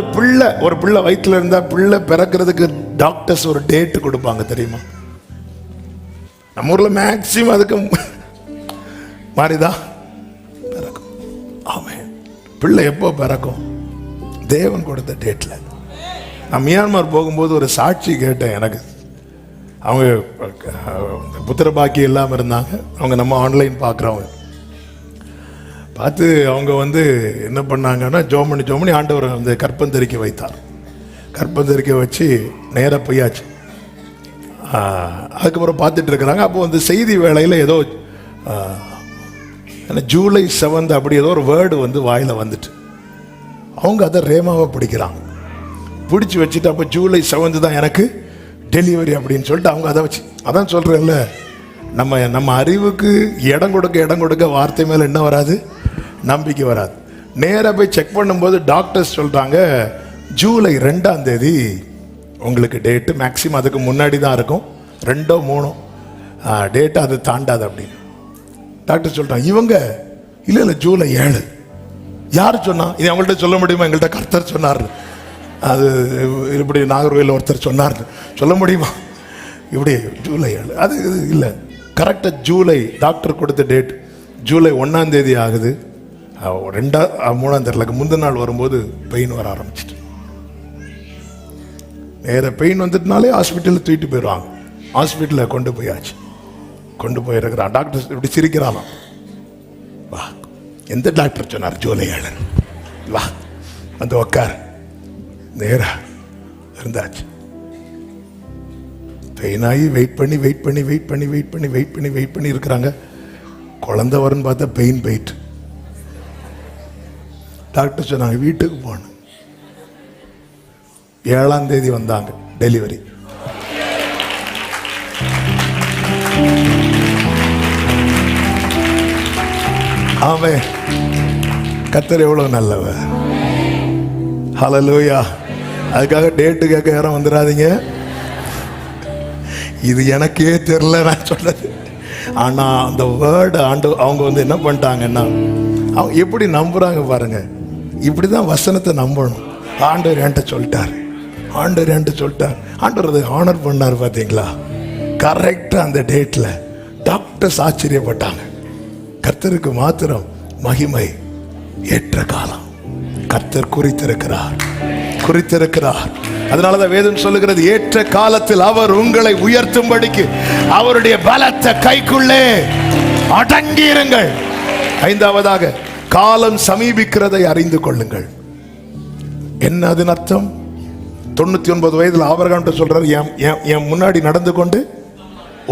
ஒரு பிள்ளை வயிற்றுல இருந்தா பிள்ளை பிறக்கிறதுக்கு டாக்டர்ஸ் ஒரு டேட் கொடுப்பாங்க தெரியுமா? நம்ம ஊர்ல மேக்சிமம் அதுக்கு மாறிதான் பிறக்கும். ஆமென். பிள்ளை எப்போ பிறக்கும்? தேவன் கொடுத்த டேட்ல. நான் மியான்மர் போகும்போது ஒரு சாட்சி கேட்டேன். எனக்கு அவங்க புத்திர பாக்கியம் இல்லாமல் இருந்தாங்க. அவங்க நம்ம ஆன்லைன் பார்க்குறவங்க பார்த்து அவங்க வந்து என்ன பண்ணாங்கன்னா, ஜோமணி ஆண்டவர் வந்து கற்பந்தரிக்க வைத்தார். கற்பந்தரிக்க வச்சு நேராக போயாச்சு. அதுக்கப்புறம் பார்த்துட்டு இருக்கிறாங்க. அப்போ வந்து செய்தி வேளையில் ஏதோ ஜூலை 7 அப்படி ஏதோ ஒரு வேர்டு வந்து வாயில் வந்துட்டு அவங்க அதை ரேமாவை பிடிக்கிறாங்க. பிடிச்சி வச்சுட்டு அப்போ ஜூலை 7 தான் எனக்கு டெலிவரி அப்படின்னு சொல்லிட்டு அவங்க அதை வச்சு, அதான் சொல்கிறேன்ல, நம்ம அறிவுக்கு இடம் கொடுக்க வார்த்தை மேலே என்ன வராது? நம்பிக்கை வராது. நேராக போய் செக் பண்ணும்போது டாக்டர்ஸ் சொல்கிறாங்க, ஜூலை 2ஆம் தேதி உங்களுக்கு டேட்டு, மேக்ஸிமம் அதுக்கு முன்னாடி தான் இருக்கும், 2 or 3 டேட்டு அது தாண்டாது அப்படின்னு டாக்டர் சொல்கிறாங்க. இவங்க இல்லை ஜூலை 7. யார் சொன்னா? இது அவங்கள்ட்ட சொல்ல முடியுமா? எங்கள்கிட்ட கர்த்தர் சொன்னார். அது இப்படி நாகர்கோவில் ஒருத்தர் சொன்னார், சொல்ல முடியுமா? இப்படி ஜூலை 7 அது இல்லை, கரெக்டாக ஜூலை டாக்டர் கொடுத்த டேட் ஜூலை 1ஆம் தேதி ஆகுது. 2 or 3 தெரியல, முந்தின நாள் வரும்போது பெயின் வர ஆரம்பிச்சிட்டு, நேர பெயின் வந்துட்டுனாலே ஹாஸ்பிட்டலில் தூக்கிட்டு போயிடுவாங்க. ஹாஸ்பிட்டலில் கொண்டு போயாச்சு. கொண்டு போயிருக்கிறான். டாக்டர் இப்படி சிரிக்கிறானாம். வா, எந்த டாக்டர் சொன்னார் ஜூலை 7? வா வந்து உக்கார். நேரா இருந்தாச்சு. பெயினாகி வெயிட் பண்ணி இருக்கிறாங்க. குழந்தை வரும்னு பார்த்தா பெயின் போயிட்டு டாக்டர் சொன்னாங்க வீட்டுக்கு போகணும். 7ஆம் தேதி வந்தாங்க டெலிவரி. ஆமென். கர்த்தர் எவ்வளவு நல்லவர். ஹல்லேலூயா. அதுக்காக டேட்டு கேட்க யாரும் வந்துடாதீங்க. இது எனக்கே தெரியல நான் சொல்றது. ஆனா அந்த வேர்டு அவங்க வந்து என்ன பண்ணிட்டாங்கன்னா, அவங்க எப்படி நம்புறாங்க பாருங்க. இப்படிதான் வசனத்தை நம்பணும். ஆண்டவர் என்கிட்ட சொல்லிட்டார், ஆண்டவர் அதை ஆனர் பண்ணார். பார்த்தீங்களா? கரெக்டா அந்த டேட்ல டாக்டர்ஸ் ஆச்சரியப்பட்டாங்க. கர்த்தருக்கு மாத்திரம் மகிமை. ஏற்ற காலம் கர்த்தர் குறித்திருக்கிறார். அதனாலதான் வேதம் சொல்லுகிறது, ஏற்ற காலத்தில் அவர் உங்களை உயர்த்தும்படிக்கு அவருடைய பலத்த கைக்குள்ளே அடங்கியிருங்கள். 5ஆவதாக, காலம் சமீபிக்கிறதை அறிந்து கொள்ளுங்கள். என்ன அதன் அர்த்தம்? 99 வயதுல ஆபிரகாம் சொல்றாரு, என் முன்னாடி நடந்து கொண்டு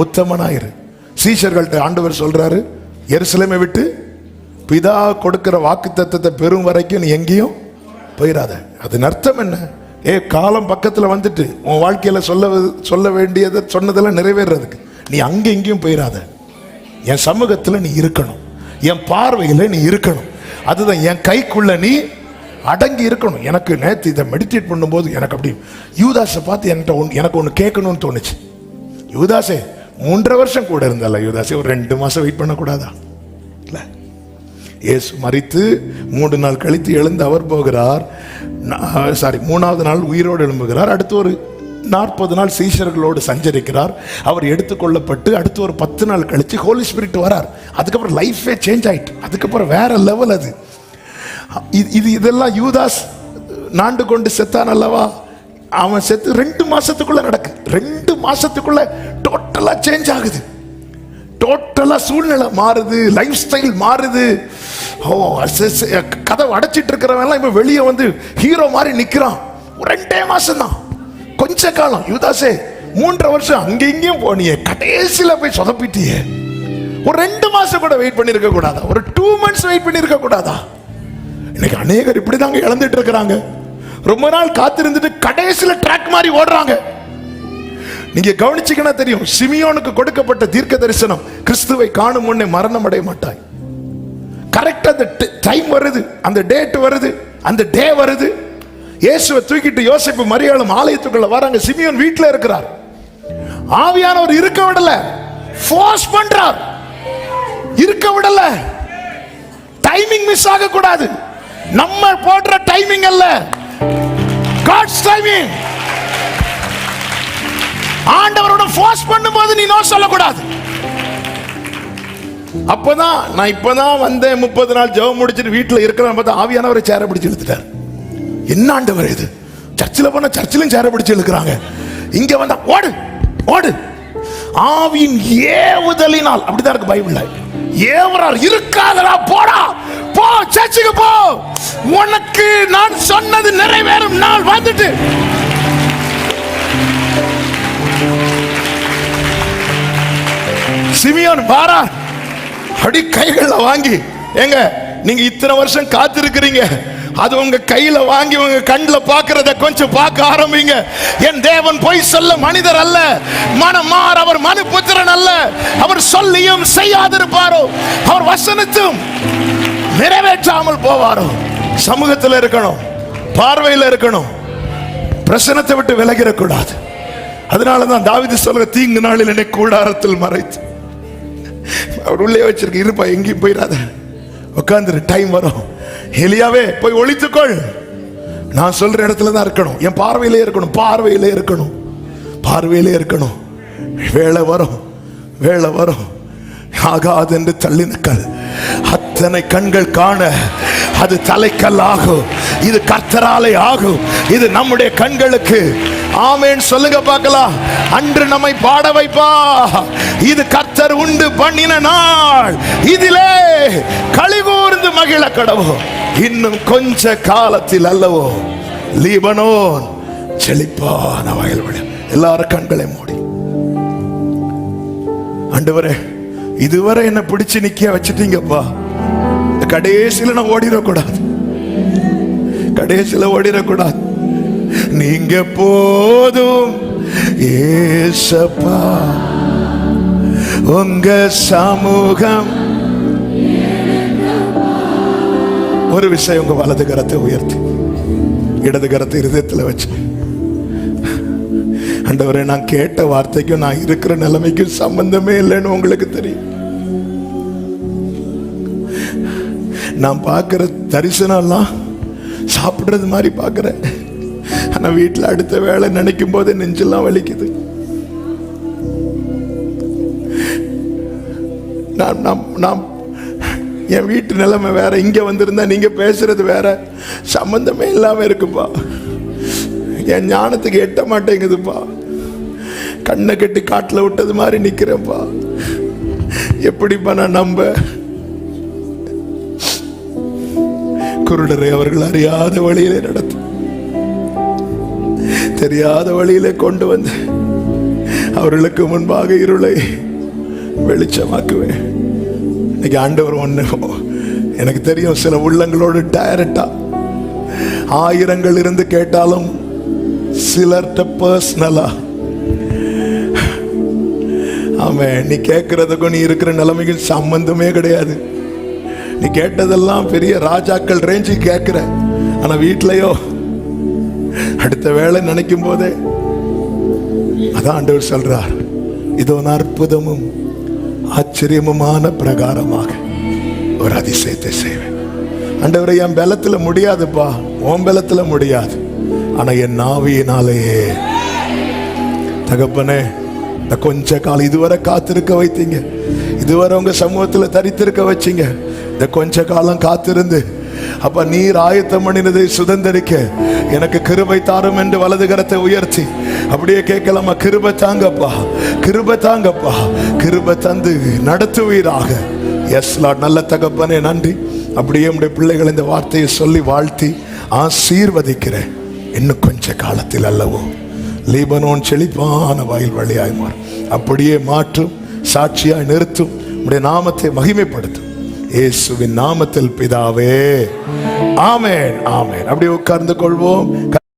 உத்தமனாயிரு. சீஷர்கள்ட்ட ஆண்டவர் சொல்றாரு, எருசலேமை விட்டு பிதா கொடுக்கிற வாக்குத்தத்தத்தை பெறும் வரைக்கும் நீ எங்கேயும் போயிடாத. அதன் அர்த்தம் என்ன? காலம் பக்கத்துல வந்துட்டு உன் வாழ்க்கையில சொல்ல வேண்டியதை சொன்னதெல்லாம் நிறைவேறதுக்கு நீ அங்க எங்கேயும் போயிடாத. என் சமூகத்துல நீ இருக்கணும், என் பார்வையில நீ இருக்கணும். அதுதான் என் கைக்குள்ள நீ அடங்கி இருக்கணும். எனக்கு நேற்று இதை மெடிடேட் பண்ணும்போது எனக்கு அப்படி யூதாஸை பார்த்து எனக்கு ஒன்று கேட்கணும்னு தோணுச்சு. யூதாஸே 3.5 வருஷம் கூட இருந்தால, யூதாஸே ஒரு 2 மாசம் வெயிட் பண்ணக்கூடாதா? இயேசு மரித்து 3 நாள் கழித்து எழுந்து அவர் போகிறார். 3வது நாள் உயிரோடு எழும்புகிறார். அடுத்து ஒரு 40 நாள் சீஷர்களோடு சஞ்சரிக்கிறார். அவர் எடுத்துக்கொள்ளப்பட்டு அடுத்து ஒரு 10 நாள் கழிச்சு ஹோலி ஸ்பிரிட் வரார். அதுக்கப்புறம் லைஃபே சேஞ்ச் ஆயிட்டு. அதுக்கப்புறம் வேற லெவல் அது. இதெல்லாம் யூதாஸ் நாண்டு கொண்டு செத்தான் அல்லவா, அவன் செத்து 2 மாசத்துக்குள்ள நடக்கு. 2 மாசத்துக்குள்ள டோட்டலா சேஞ்ச் ஆகுது. டோட்டலா சூழ்நிலை மாறுது, லைஃப் ஸ்டைல் மாறுது. கதை அடைச்சிட்டு இருக்கிறவன் இப்ப வெளியே வந்து ஹீரோ மாதிரி நிக்கிறான். 2 மாசம் தான், கொஞ்ச காலம். யூதாசே 3 வருஷம் அங்க இங்கேயும் போனியே, கடைசியில போய் சொதப்பிட்டியே. ஒரு 2 மாசம் கூட வெயிட் பண்ணிருக்க கூடாதா? ஒரு 2 months வெயிட் பண்ணிருக்க கூடாதா? இன்னைக்கு அநேகர் இப்படிதாங்க இழந்துட்டு இருக்கிறாங்க. ரொம்ப நாள் காத்திருந்துட்டு கடைசியில ட்ராக் மாதிரி ஓடுறாங்க. நீங்க கவனிச்சீங்கன்னா தெரியும், சிமியோனுக்கு கொடுக்கப்பட்ட தீர்க்க தரிசனம், கிறிஸ்துவை காணும் முன்னே மரணம் அடைய மாட்டாய். கரெக்டா அந்த டைம் வருது, அந்த டேட் வருது, அந்த டே வருது. இயேசுவை தூக்கிட்டு யோசேப்பு மரியாளும் ஆலயத்துக்குள்ள வராங்க. சிமியோன் வீட்டுல இருக்கிறார். ஆவியானவர் இருக்க விடல, ஃபோர்ஸ் பண்றார். இருக்க விடல. டைமிங் மிஸ் ஆக கூடாது. நம்ம போடுற டைமிங் அல்ல, God's timing. ஆண்டவரோட ஃபோர்ஸ் பண்ணும்போது நீ நோ சொல்லக்கூடாது. அப்பதான் நான் இப்பதான் வந்தேன், 30 நாள் ஜெபம் முடிச்சிட்டு வீட்டுல இருக்கிறேன் பார்த்தா ஆவியானவரை சேர பிடிச்சு இழுத்துட்டார். என்ன ஆண்டவர் இது? சர்ச்சில் போனா சர்ச்சிலும் சேர பிடிச்சு இழுக்கிறாங்க, இங்க வந்தா ஓடு ஓடு. ஆவியின் ஏவுதலினால், அப்படிதான் இருக்கு பைபிள்ல. ஏவரால் இருக்காதடா, போடா போ, சர்ச்சுக்கு போ, உனக்கு நான் சொன்னது நிறைவேறும் நாள் வந்துட்டு. சிமியோன் பாரா அடி கைகளை வாங்கி, ஏங்க நீங்க இத்தனை வருஷம் காத்திருக்கிறீங்க, அது உங்க கையில வாங்கி உங்க கண்ணில் பார்க்கிறத கொஞ்சம் பார்க்க ஆரம்பிங்க. என் தேவன் பொய் சொல்ல மனிதர் அல்ல, மனமார் அவர் மனுபுத்திரன் அல்ல. அவர் சொல்லியும் செய்யாதிருப்பாரோ, அவர் வசனத்தும் நிறைவேற்றாமல் போவாரோ. சமூகத்தில் இருக்கணும், பார்வையில் இருக்கணும், பிரசனத்தை விட்டு விலகிடக்கூடாது. அதனாலதான் தாவீது சொல்ற, தீங்கு நாளில் என்னை கூடாரத்தில் மறைத்து, அவர் உள்ளே வச்சிருக்க, இருப்பா எங்கேயும் போயிடாத, உட்கார்ந்துரு, டைம் வரும். எலியாவே போய் ஒளித்துக்கொள், நான் சொல்ற இடத்துல தான் இருக்கணும், என் பார்வையிலே இருக்கணும், பார்வையிலே இருக்கணும், பார்வையிலே இருக்கணும். வேலை வரும், வேலை வரும். ஆகாது என்று தள்ளின கல் அத்தனை கண்கள் காண அது தலைக்கல் ஆகும். இது கர்த்தராலே ஆகும். இது நம்முடைய கண்களுக்கு. ஆமென் சொல்லுங்க பார்க்கலாம். அன்று நம்மை பாட வைப்பா, இது கர்த்தர் உண்டு பண்ணின நாள், இதிலே களிகூர்ந்து மகிழ கடவோம். இன்னும் கொஞ்ச காலத்தில் அல்லவோ லீபனோன் செழிப்பான வயல்வெளி. எல்லாரும் கண்களை மூடி, ஆண்டவரே இதுவரை என்ன பிடிச்சு நிக்க வச்சிட்டீங்கப்பா, கடைசியில நான் ஓடிடக்கூடாது, கடைசியில ஓடிடக்கூடாது. நீங்க போதும் ஏசப்பா, உங்க சமூகம். ஒரு விஷயம், உங்க வலது கரத்தை உயர்த்தி இடது கரத்தை இருதயத்தில் வச்சு, ஆண்டவரே நான் கேட்ட வார்த்தைக்கும் நான் இருக்கிற நிலைமைக்கும் சம்பந்தமே இல்லைன்னு உங்களுக்கு தெரியும். நான் பார்க்கிற தரிசனம்லாம் சாப்பிடுறது மாதிரி பார்க்கிறேன். ஆனா வீட்டில் அடுத்த வேலை நினைக்கும் போது நெஞ்செல்லாம் வலிக்குது. நான் என் வீட்டு நிலைமை வேற, இங்க வந்திருந்தா நீங்க பேசுறது வேற, சம்பந்தமே இல்லாம இருக்குப்பா. என் ஞானத்துக்கு எட்ட மாட்டேங்குதுப்பா. கண்ணை கட்டி காட்டுல விட்டது மாதிரி நிக்கிறேன்ப்பா. எப்படிப்பா நான் நம்ப? குருடரை அவர்கள் அறியாத வழியிலே நடத்து, தெரியாத வழியிலே கொண்டு வந்து அவர்களுக்கு முன்பாக இருளை வெளிச்சமாக்குவேன். இன்னைக்கு ஆண்டவர் ஒண்ணு எனக்கு தெரியும், சில உள்ளங்களோடு டைரக்டா ஆயிரங்கள் இருந்து கேட்டாலும் சிலர்கிட்ட பர்சனலா, ஆமென், நீ கேட்கறதுக்கும் நீ இருக்கிற நிலைமைக்கும் சம்பந்தமே கிடையாது. நீ கேட்டதெல்லாம் பெரிய ராஜாக்கள் ரேஞ்சு கேட்கிற, ஆனா வீட்லயோ அடுத்த வேலை நினைக்கும் போதே அதான் ஆண்டவர் சொல்றார், இதோ அற்புதமும் ஆச்சரியமுமான பிரகாரமாக ஒரு அதிசயத்தை செய்வேன். ஆண்டவரே, என் பலத்துல முடியாதுப்பா, உன் பலத்துல முடியாது, ஆனா என் நாவியினாலேயே. தகப்பனே, இந்த கொஞ்ச காலம் இதுவரை காத்திருக்க வைத்தீங்க, இதுவரை உங்க சமூகத்துல தரித்திருக்க வச்சீங்க. இந்த கொஞ்ச காலம் காத்திருந்து அப்ப நீர் ஆயத்தம் பண்ணினதை சுதந்தரிக்க எனக்கு கிருபை தாரும் என்று வலது கரத்தை உயர்த்தி அப்படியே கேட்கலாமா? கிருபை தாங்கப்பா, கிருபை தாங்கப்பா, கிருபை தந்து நடத்துவீராக. Yes Lord. நல்ல தகப்பனே, நன்றி. அப்படியே உடைய பிள்ளைகள் இந்த வார்த்தையை சொல்லி வாழ்த்தி ஆசீர்வதிக்கிறேன். இன்னும் கொஞ்ச காலத்தில் அல்லவோ லீபனோன் செழிப்பான வயல் வழியாய் மாறும். அப்படியே மாற்றும், சாட்சியாய் நிறுத்தும், உடைய நாமத்தை மகிமைப்படுத்தும். இயேசுவின் நாமத்தில் பிதாவே, ஆமென், ஆமென். அப்படியே உட்கார்ந்து கொள்வோம்.